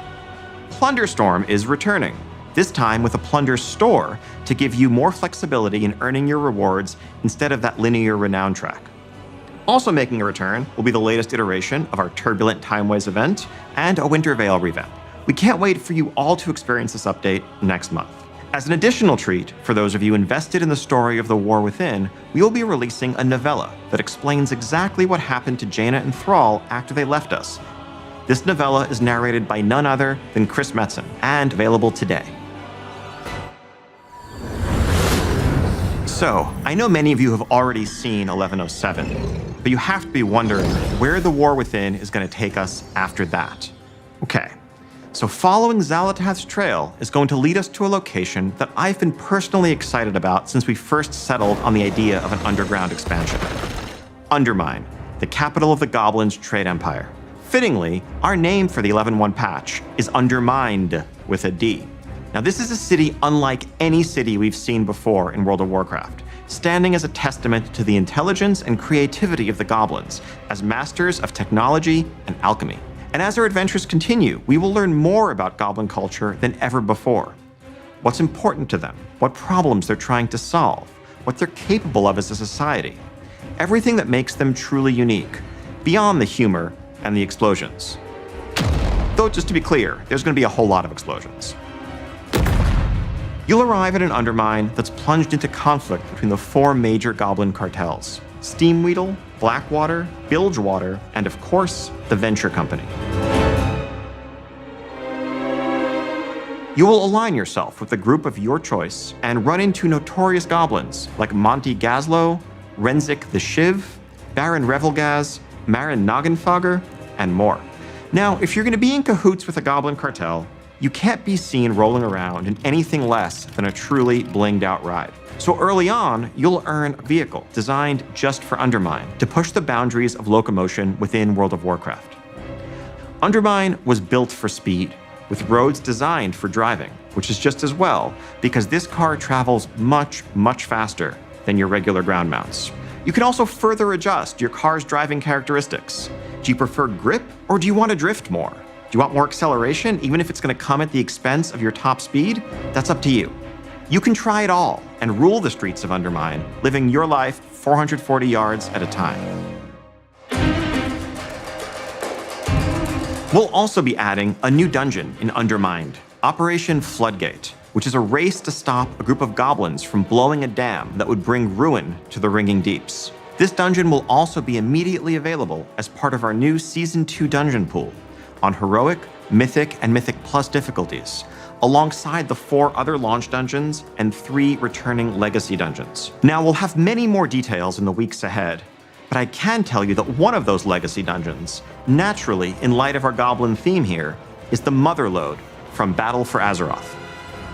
Plunderstorm is returning, this time with a plunder store to give you more flexibility in earning your rewards instead of that linear renown track. Also making a return will be the latest iteration of our Turbulent Timeways event and a Winter Veil revamp. We can't wait for you all to experience this update next month. As an additional treat, for those of you invested in the story of The War Within, we will be releasing a novella that explains exactly what happened to Jaina and Thrall after they left us. This novella is narrated by none other than Chris Metzen, and available today. So, I know many of you have already seen 1107, but you have to be wondering where The War Within is going to take us after that. Okay. So following Xal'atath's trail is going to lead us to a location that I've been personally excited about since we first settled on the idea of an underground expansion. Undermine, the capital of the Goblins' trade empire. Fittingly, our name for the 11.1 patch is Undermined with a D. Now this is a city unlike any city we've seen before in World of Warcraft, standing as a testament to the intelligence and creativity of the Goblins as masters of technology and alchemy. And as our adventures continue, we will learn more about Goblin culture than ever before. What's important to them, what problems they're trying to solve, what they're capable of as a society. Everything that makes them truly unique, beyond the humor and the explosions. Though, just to be clear, there's going to be a whole lot of explosions. You'll arrive at an Undermine that's plunged into conflict between the four major Goblin cartels: Steamweedle, Blackwater, Bilgewater, and of course, the Venture Company. You will align yourself with a group of your choice and run into notorious goblins like Monty Gazlo, Renzik the Shiv, Baron Revelgaz, Marin Noggenfogger, and more. Now, if you're going to be in cahoots with a goblin cartel, you can't be seen rolling around in anything less than a truly blinged out ride. So early on, you'll earn a vehicle designed just for Undermine to push the boundaries of locomotion within World of Warcraft. Undermine was built for speed, with roads designed for driving, which is just as well because this car travels much, much faster than your regular ground mounts. You can also further adjust your car's driving characteristics. Do you prefer grip or do you want to drift more? Do you want more acceleration, even if it's going to come at the expense of your top speed? That's up to you. You can try it all and rule the streets of Undermine, living your life 440 yards at a time. We'll also be adding a new dungeon in Undermined, Operation Floodgate, which is a race to stop a group of goblins from blowing a dam that would bring ruin to the Ringing Deeps. This dungeon will also be immediately available as part of our new Season 2 dungeon pool on Heroic, Mythic, and Mythic Plus difficulties, alongside the 4 other launch dungeons and 3 returning legacy dungeons. Now, we'll have many more details in the weeks ahead, but I can tell you that one of those legacy dungeons, naturally in light of our goblin theme here, is the Motherlode from Battle for Azeroth.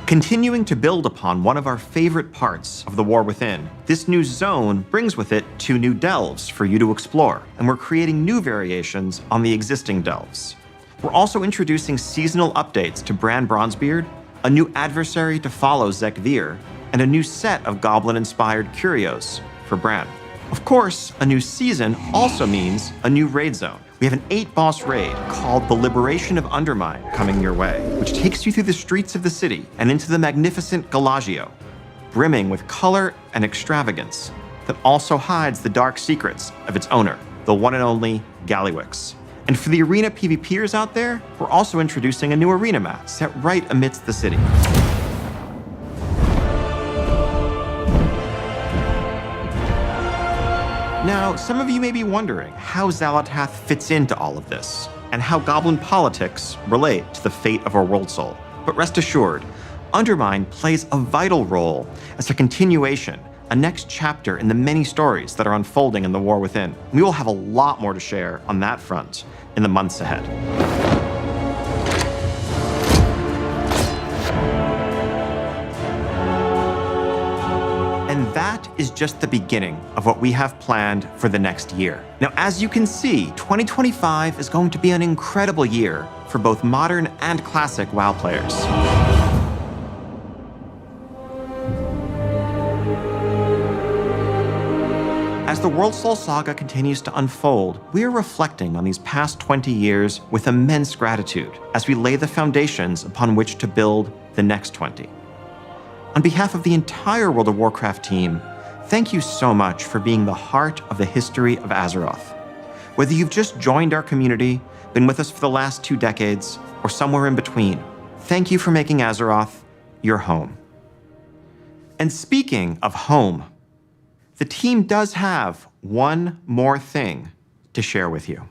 Continuing to build upon one of our favorite parts of The War Within, this new zone brings with it 2 new delves for you to explore, and we're creating new variations on the existing delves. We're also introducing seasonal updates to Bran Bronzebeard, a new adversary to follow Zek Vir, and a new set of goblin-inspired curios for Bran. Of course, a new season also means a new raid zone. We have an 8-boss raid called The Liberation of Undermine coming your way, which takes you through the streets of the city and into the magnificent Galagio, brimming with color and extravagance that also hides the dark secrets of its owner, the one and only Gallywix. And for the arena PvPers out there, we're also introducing a new arena map set right amidst the city. Now, some of you may be wondering how Xal'atath fits into all of this, and how goblin politics relate to the fate of our world soul. But rest assured, Undermine plays a vital role as a continuation, a next chapter in the many stories that are unfolding in The War Within. We will have a lot more to share on that front in the months ahead. And that is just the beginning of what we have planned for the next year. Now, as you can see, 2025 is going to be an incredible year for both modern and classic WoW players. As the World Soul Saga continues to unfold, we are reflecting on these past 20 years with immense gratitude as we lay the foundations upon which to build the next 20. On behalf of the entire World of Warcraft team, thank you so much for being the heart of the history of Azeroth. Whether you've just joined our community, been with us for the last 2 decades, or somewhere in between, thank you for making Azeroth your home. And speaking of home, the team does have one more thing to share with you.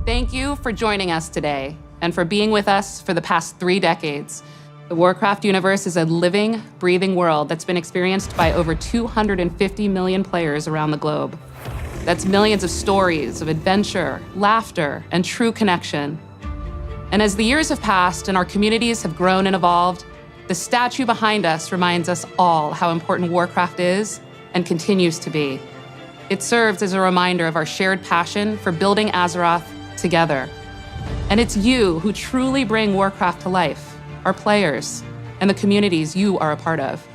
Thank you for joining us today and for being with us for the past 3 decades. The Warcraft universe is a living, breathing world that's been experienced by over 250 million players around the globe. That's millions of stories of adventure, laughter, and true connection. And as the years have passed and our communities have grown and evolved, the statue behind us reminds us all how important Warcraft is and continues to be. It serves as a reminder of our shared passion for building Azeroth together. And it's you who truly bring Warcraft to life, our players, and the communities you are a part of.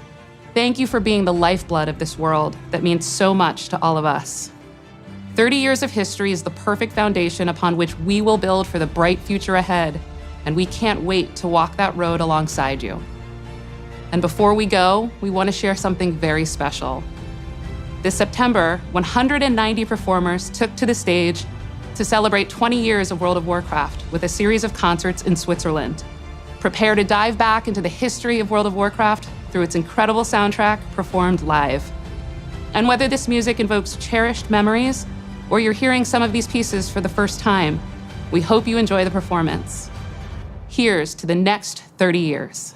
Thank you for being the lifeblood of this world that means so much to all of us. 30 years of history is the perfect foundation upon which we will build for the bright future ahead, and we can't wait to walk that road alongside you. And before we go, we want to share something very special. This September, 190 performers took to the stage to celebrate 20 years of World of Warcraft with a series of concerts in Switzerland. Prepare to dive back into the history of World of Warcraft through its incredible soundtrack performed live. And whether this music invokes cherished memories or you're hearing some of these pieces for the first time, we hope you enjoy the performance. Here's to the next 30 years.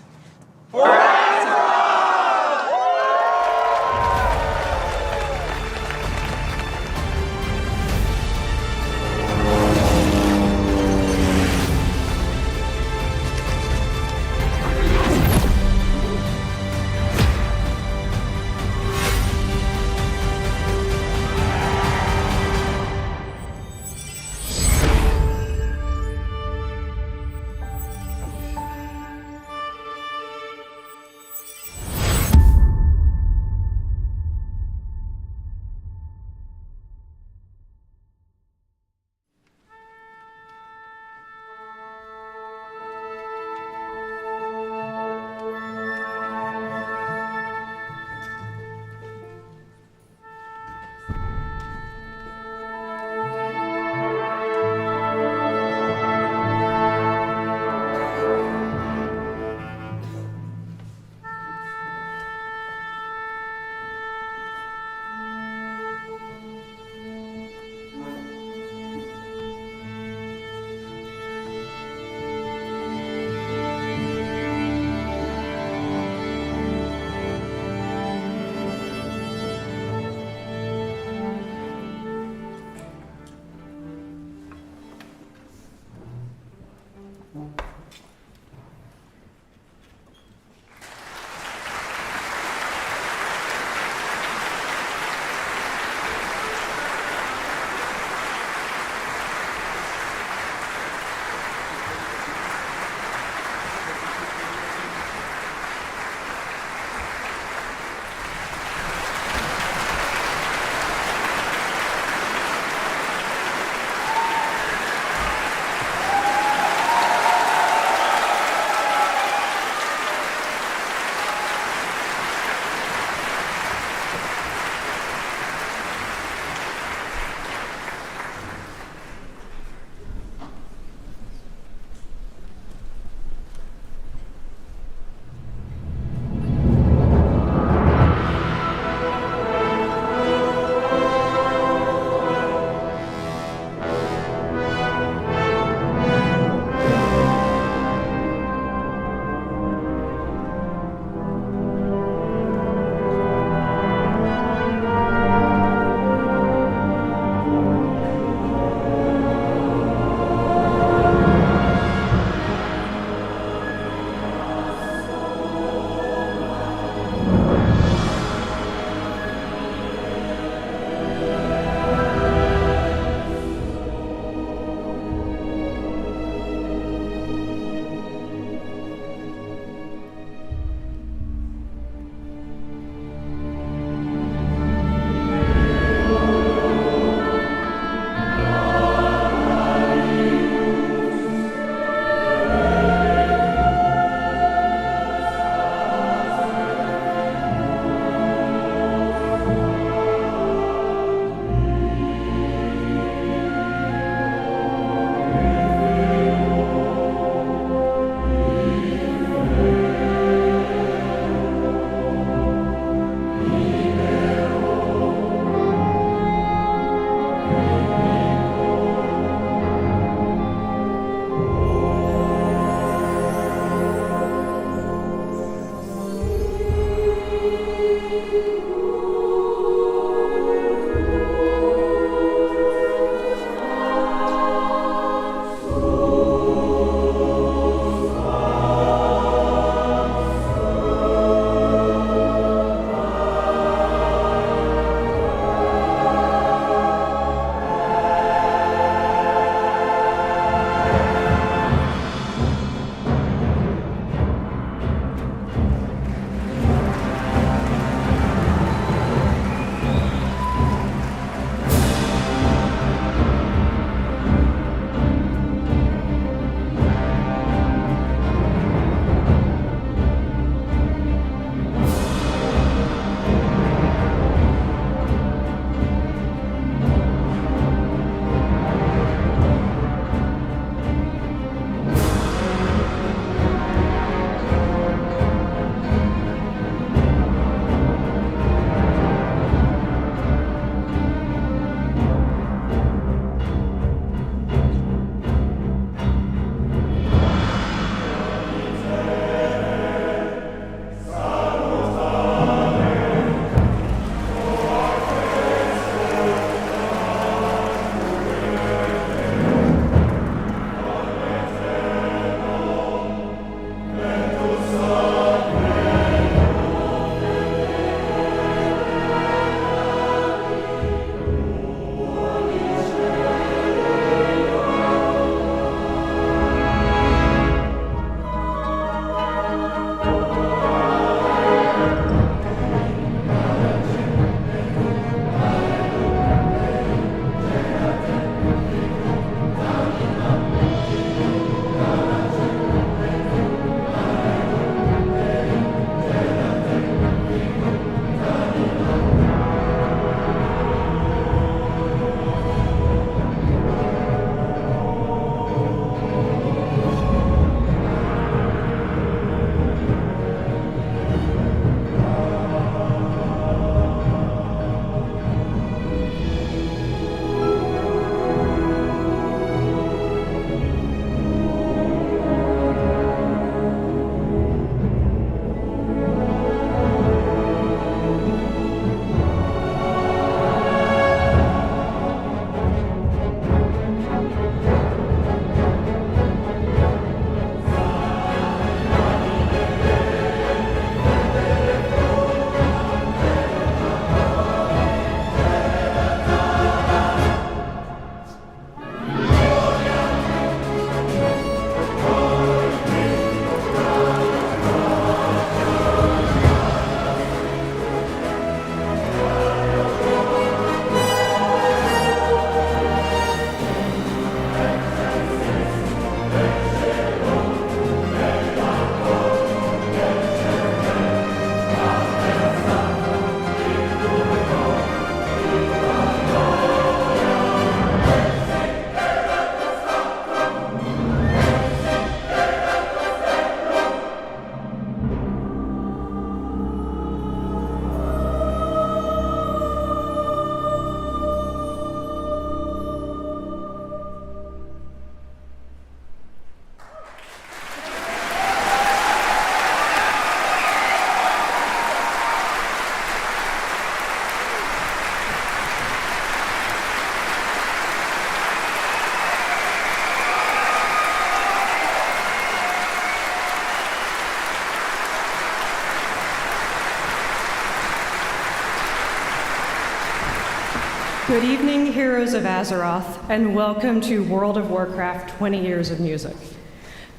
Good evening, heroes of Azeroth, and welcome to World of Warcraft 20 Years of Music.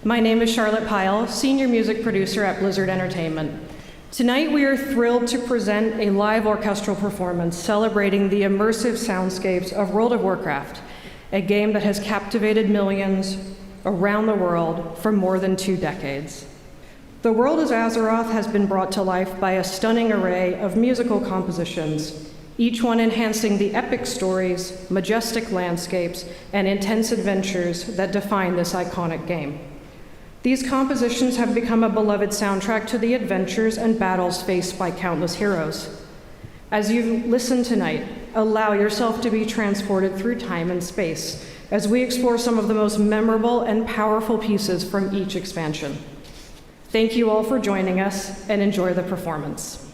My name is Charlotte Pyle, Senior Music Producer at Blizzard Entertainment. Tonight we are thrilled to present a live orchestral performance celebrating the immersive soundscapes of World of Warcraft, a game that has captivated millions around the world for more than 2 decades. The World of Azeroth has been brought to life by a stunning array of musical compositions, each one enhancing the epic stories, majestic landscapes, and intense adventures that define this iconic game. These compositions have become a beloved soundtrack to the adventures and battles faced by countless heroes. As you listen tonight, allow yourself to be transported through time and space as we explore some of the most memorable and powerful pieces from each expansion. Thank you all for joining us, and enjoy the performance.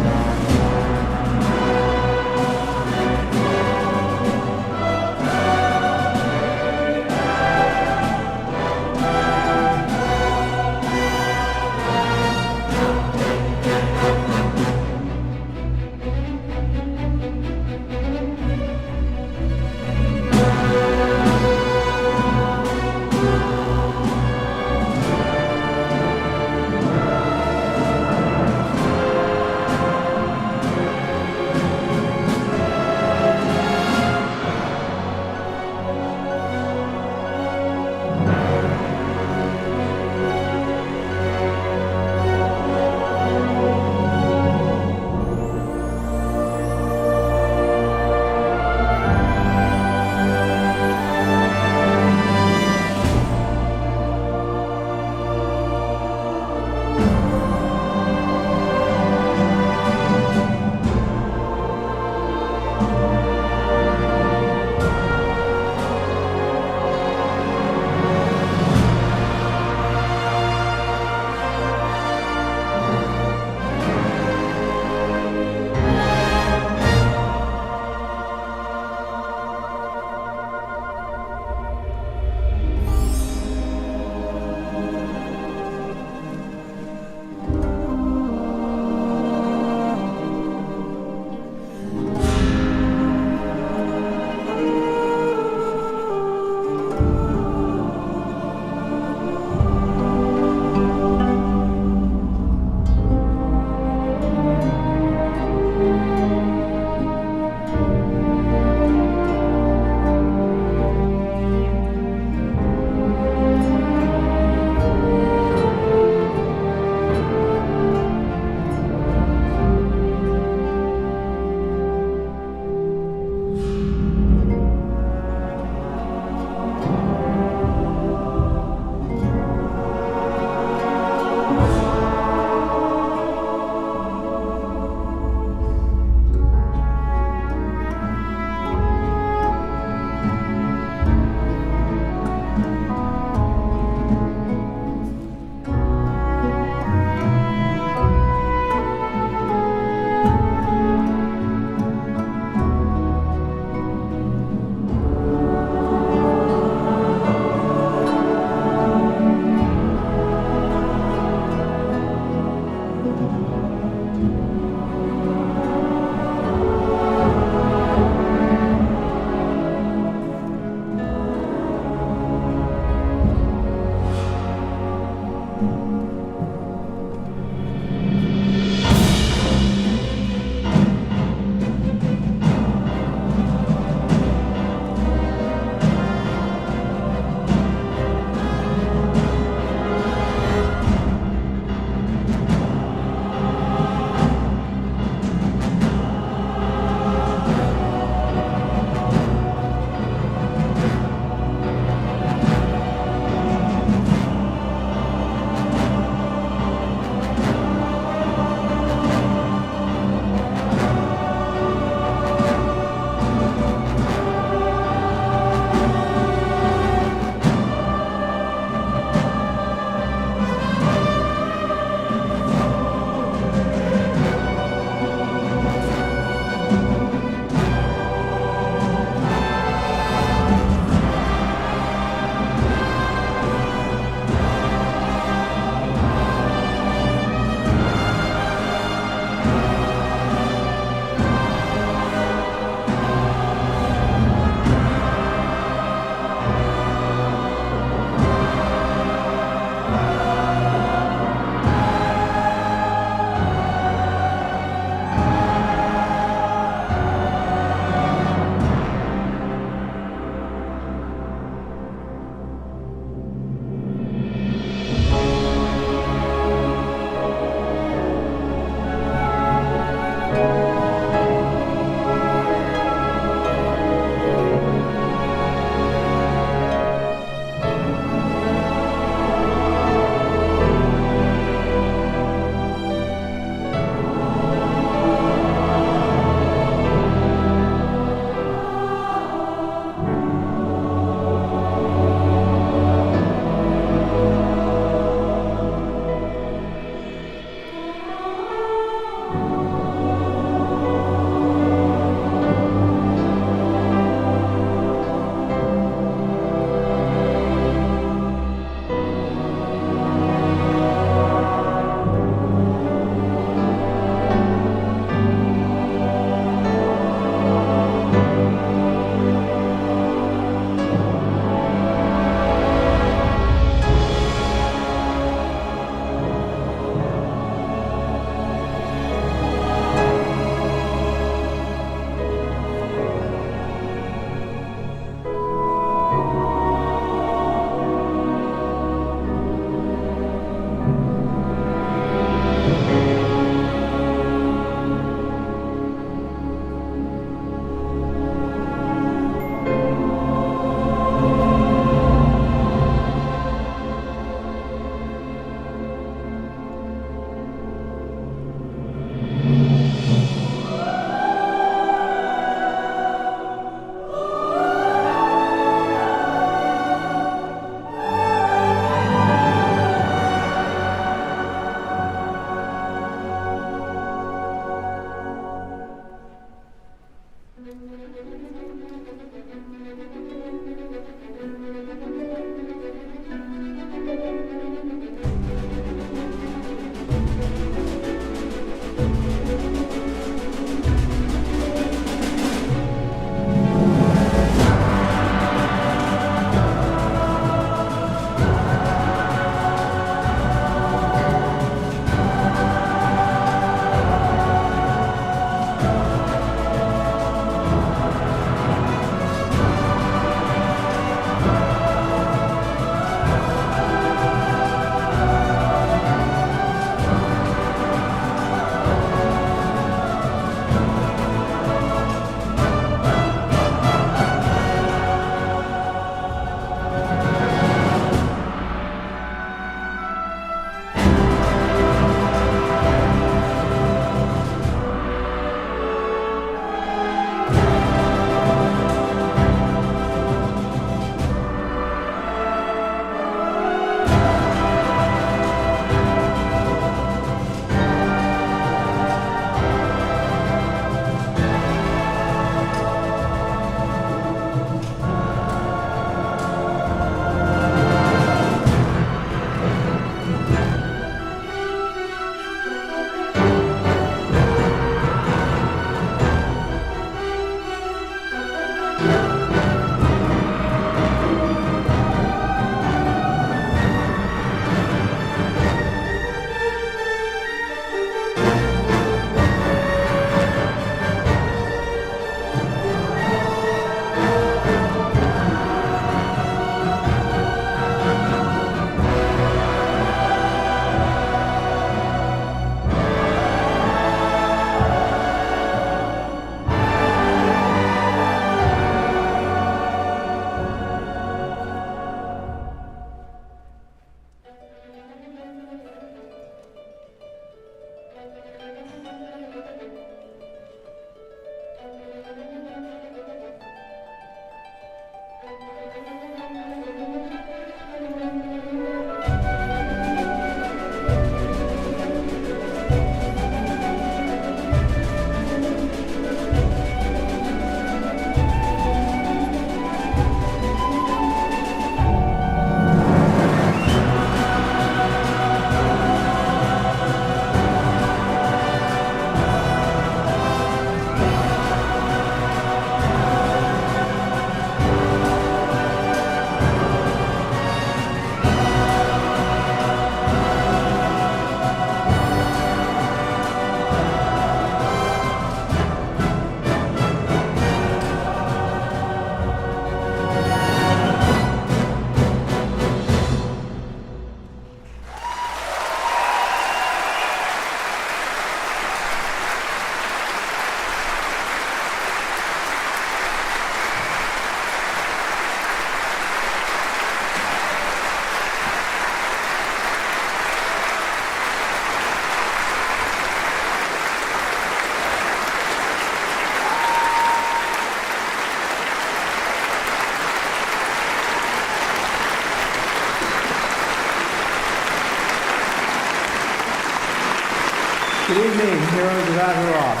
Good evening, Heroes of Azeroth.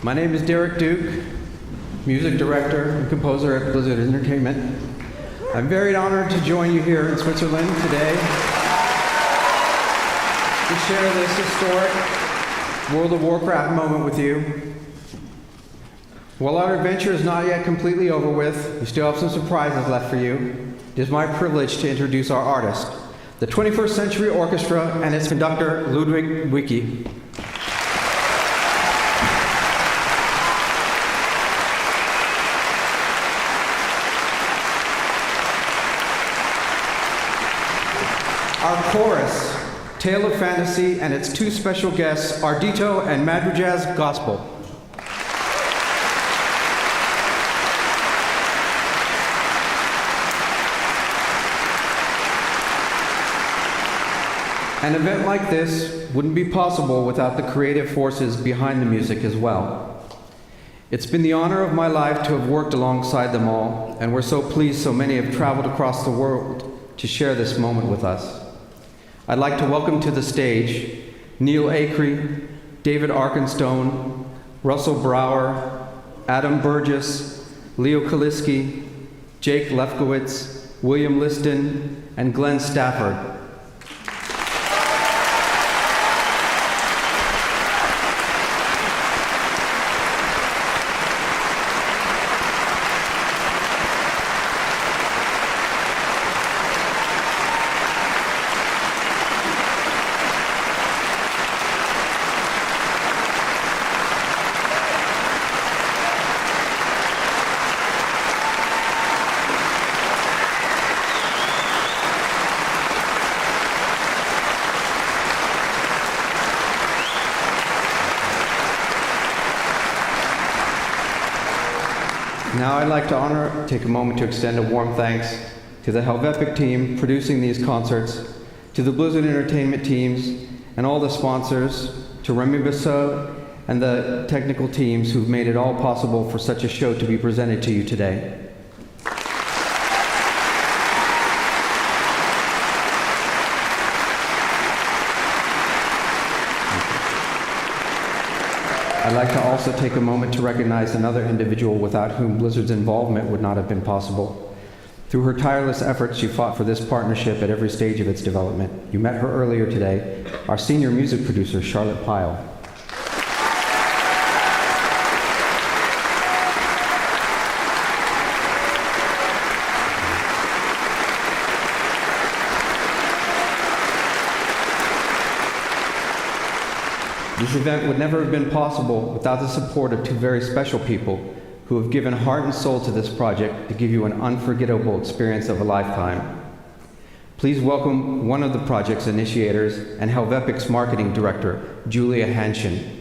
My name is Derek Duke, music director and composer at Blizzard Entertainment. I'm very honored to join you here in Switzerland today to share this historic World of Warcraft moment with you. While our adventure is not yet completely over with, we still have some surprises left for you. It is my privilege to introduce our artist, the 21st Century Orchestra and its conductor, Ludwig Wicki. Our chorus, Tale of Fantasy, and its two special guests, Ardito and Madrigaz Gospel. An event like this wouldn't be possible without the creative forces behind the music as well. It's been the honor of my life to have worked alongside them all, and we're so pleased so many have traveled across the world to share this moment with us. I'd like to welcome to the stage Neil Acree, David Arkenstone, Russell Brower, Adam Burgess, Leo Kaliski, Jake Lefkowitz, William Liston, and Glenn Stafford. Now I'd like to take a moment to extend a warm thanks to the Helvepic team producing these concerts, to the Blizzard Entertainment teams, and all the sponsors, to Remy Bassot and the technical teams who've made it all possible for such a show to be presented to you today. I'd like to also take a moment to recognize another individual without whom Blizzard's involvement would not have been possible. Through her tireless efforts, she fought for this partnership at every stage of its development. You met her earlier today, our senior music producer, Charlotte Pyle. This event would never have been possible without the support of two very special people who have given heart and soul to this project to give you an unforgettable experience of a lifetime. Please welcome one of the project's initiators and Helvepic's marketing director, Julia Hanshin.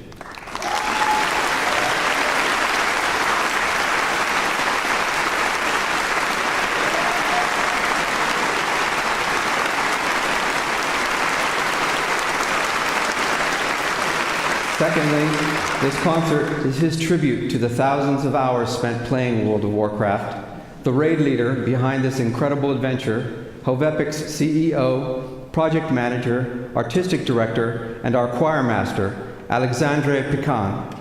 Secondly, this concert is his tribute to the thousands of hours spent playing World of Warcraft. The raid leader behind this incredible adventure, Helvepic's CEO, project manager, artistic director, and our choir master, Alexandre Pican.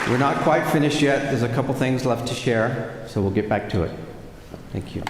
We're not quite finished yet. There's a couple things left to share, so we'll get back to it. Thank you.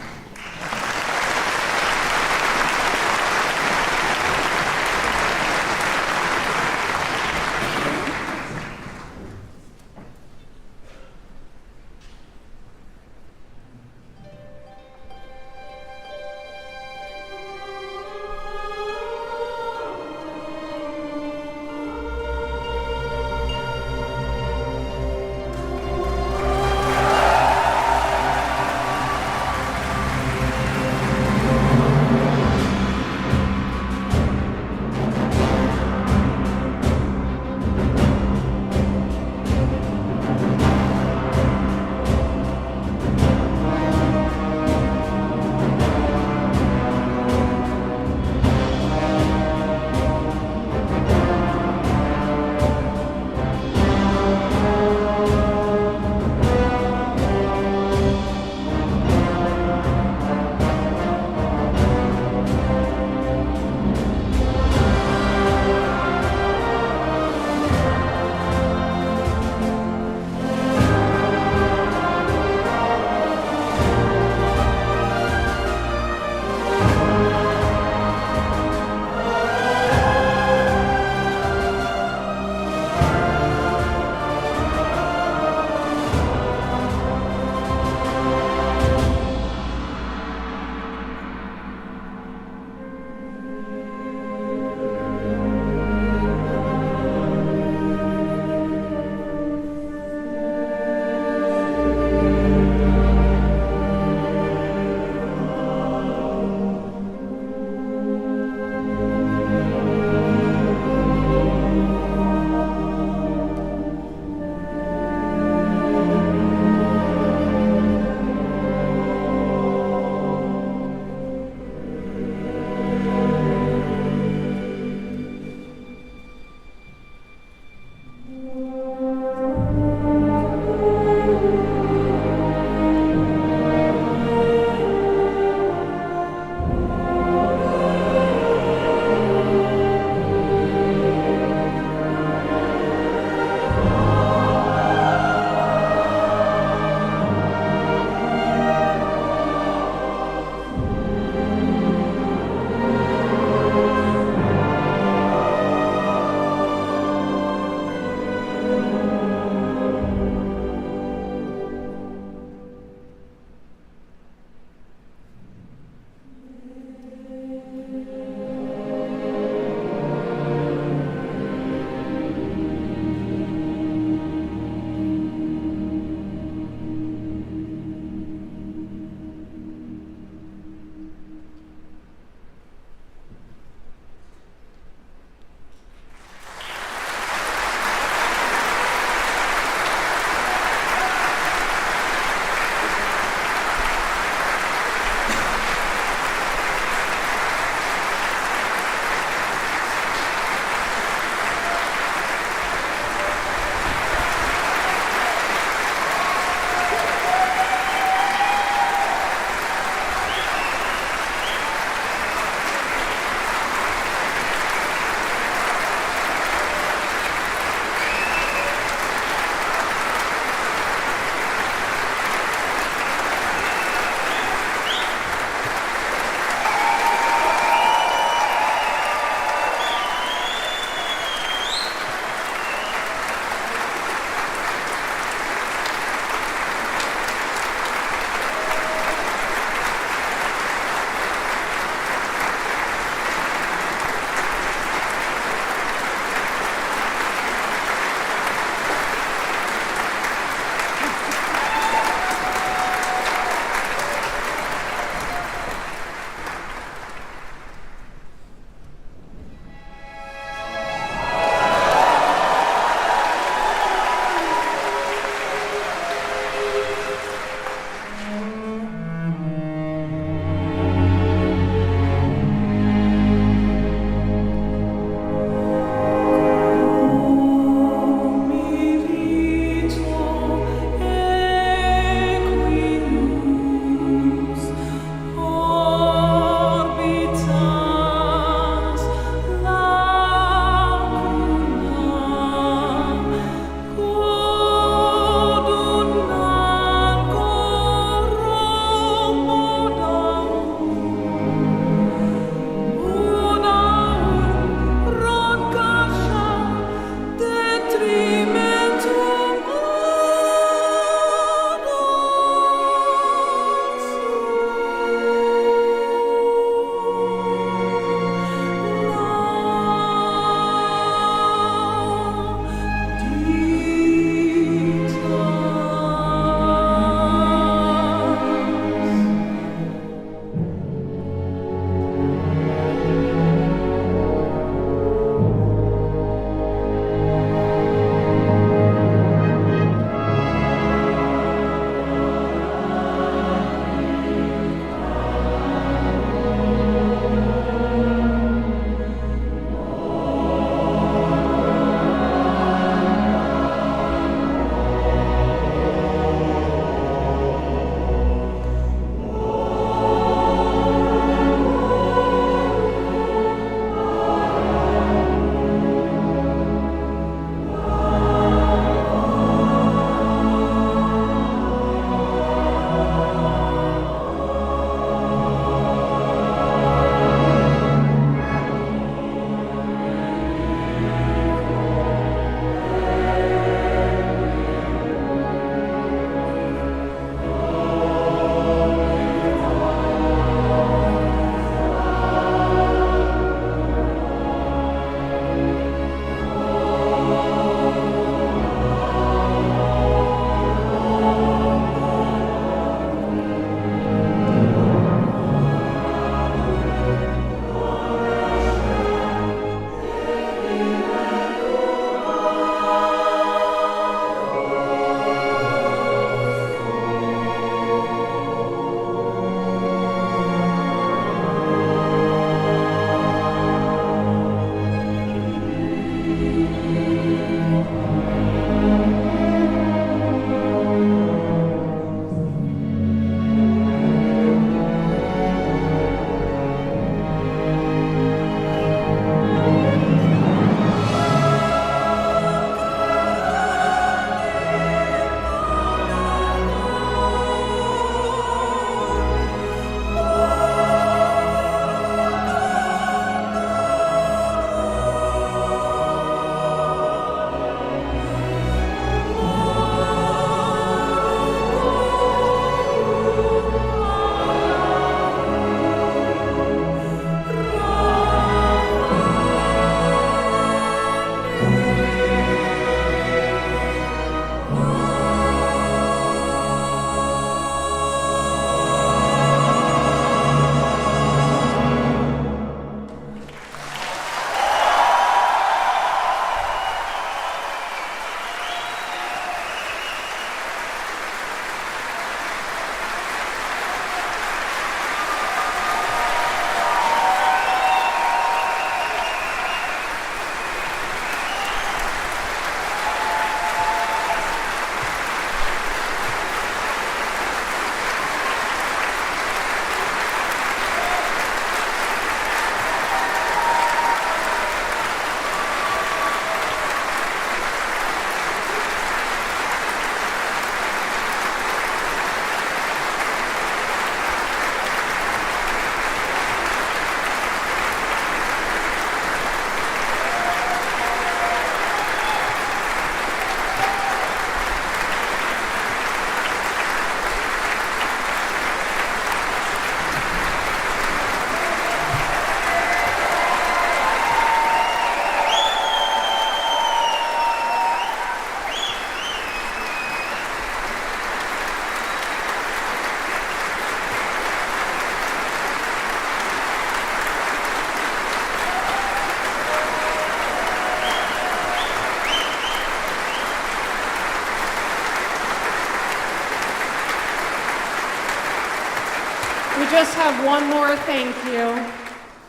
just have one more thank you.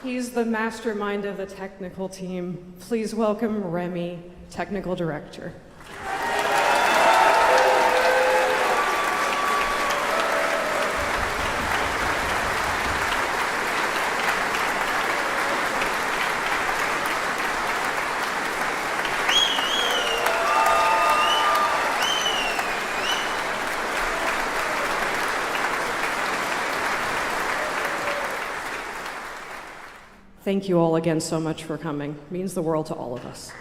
He's the mastermind of the technical team. Please welcome Remy, Technical Director. Thank you all again so much for coming. It means the world to all of us.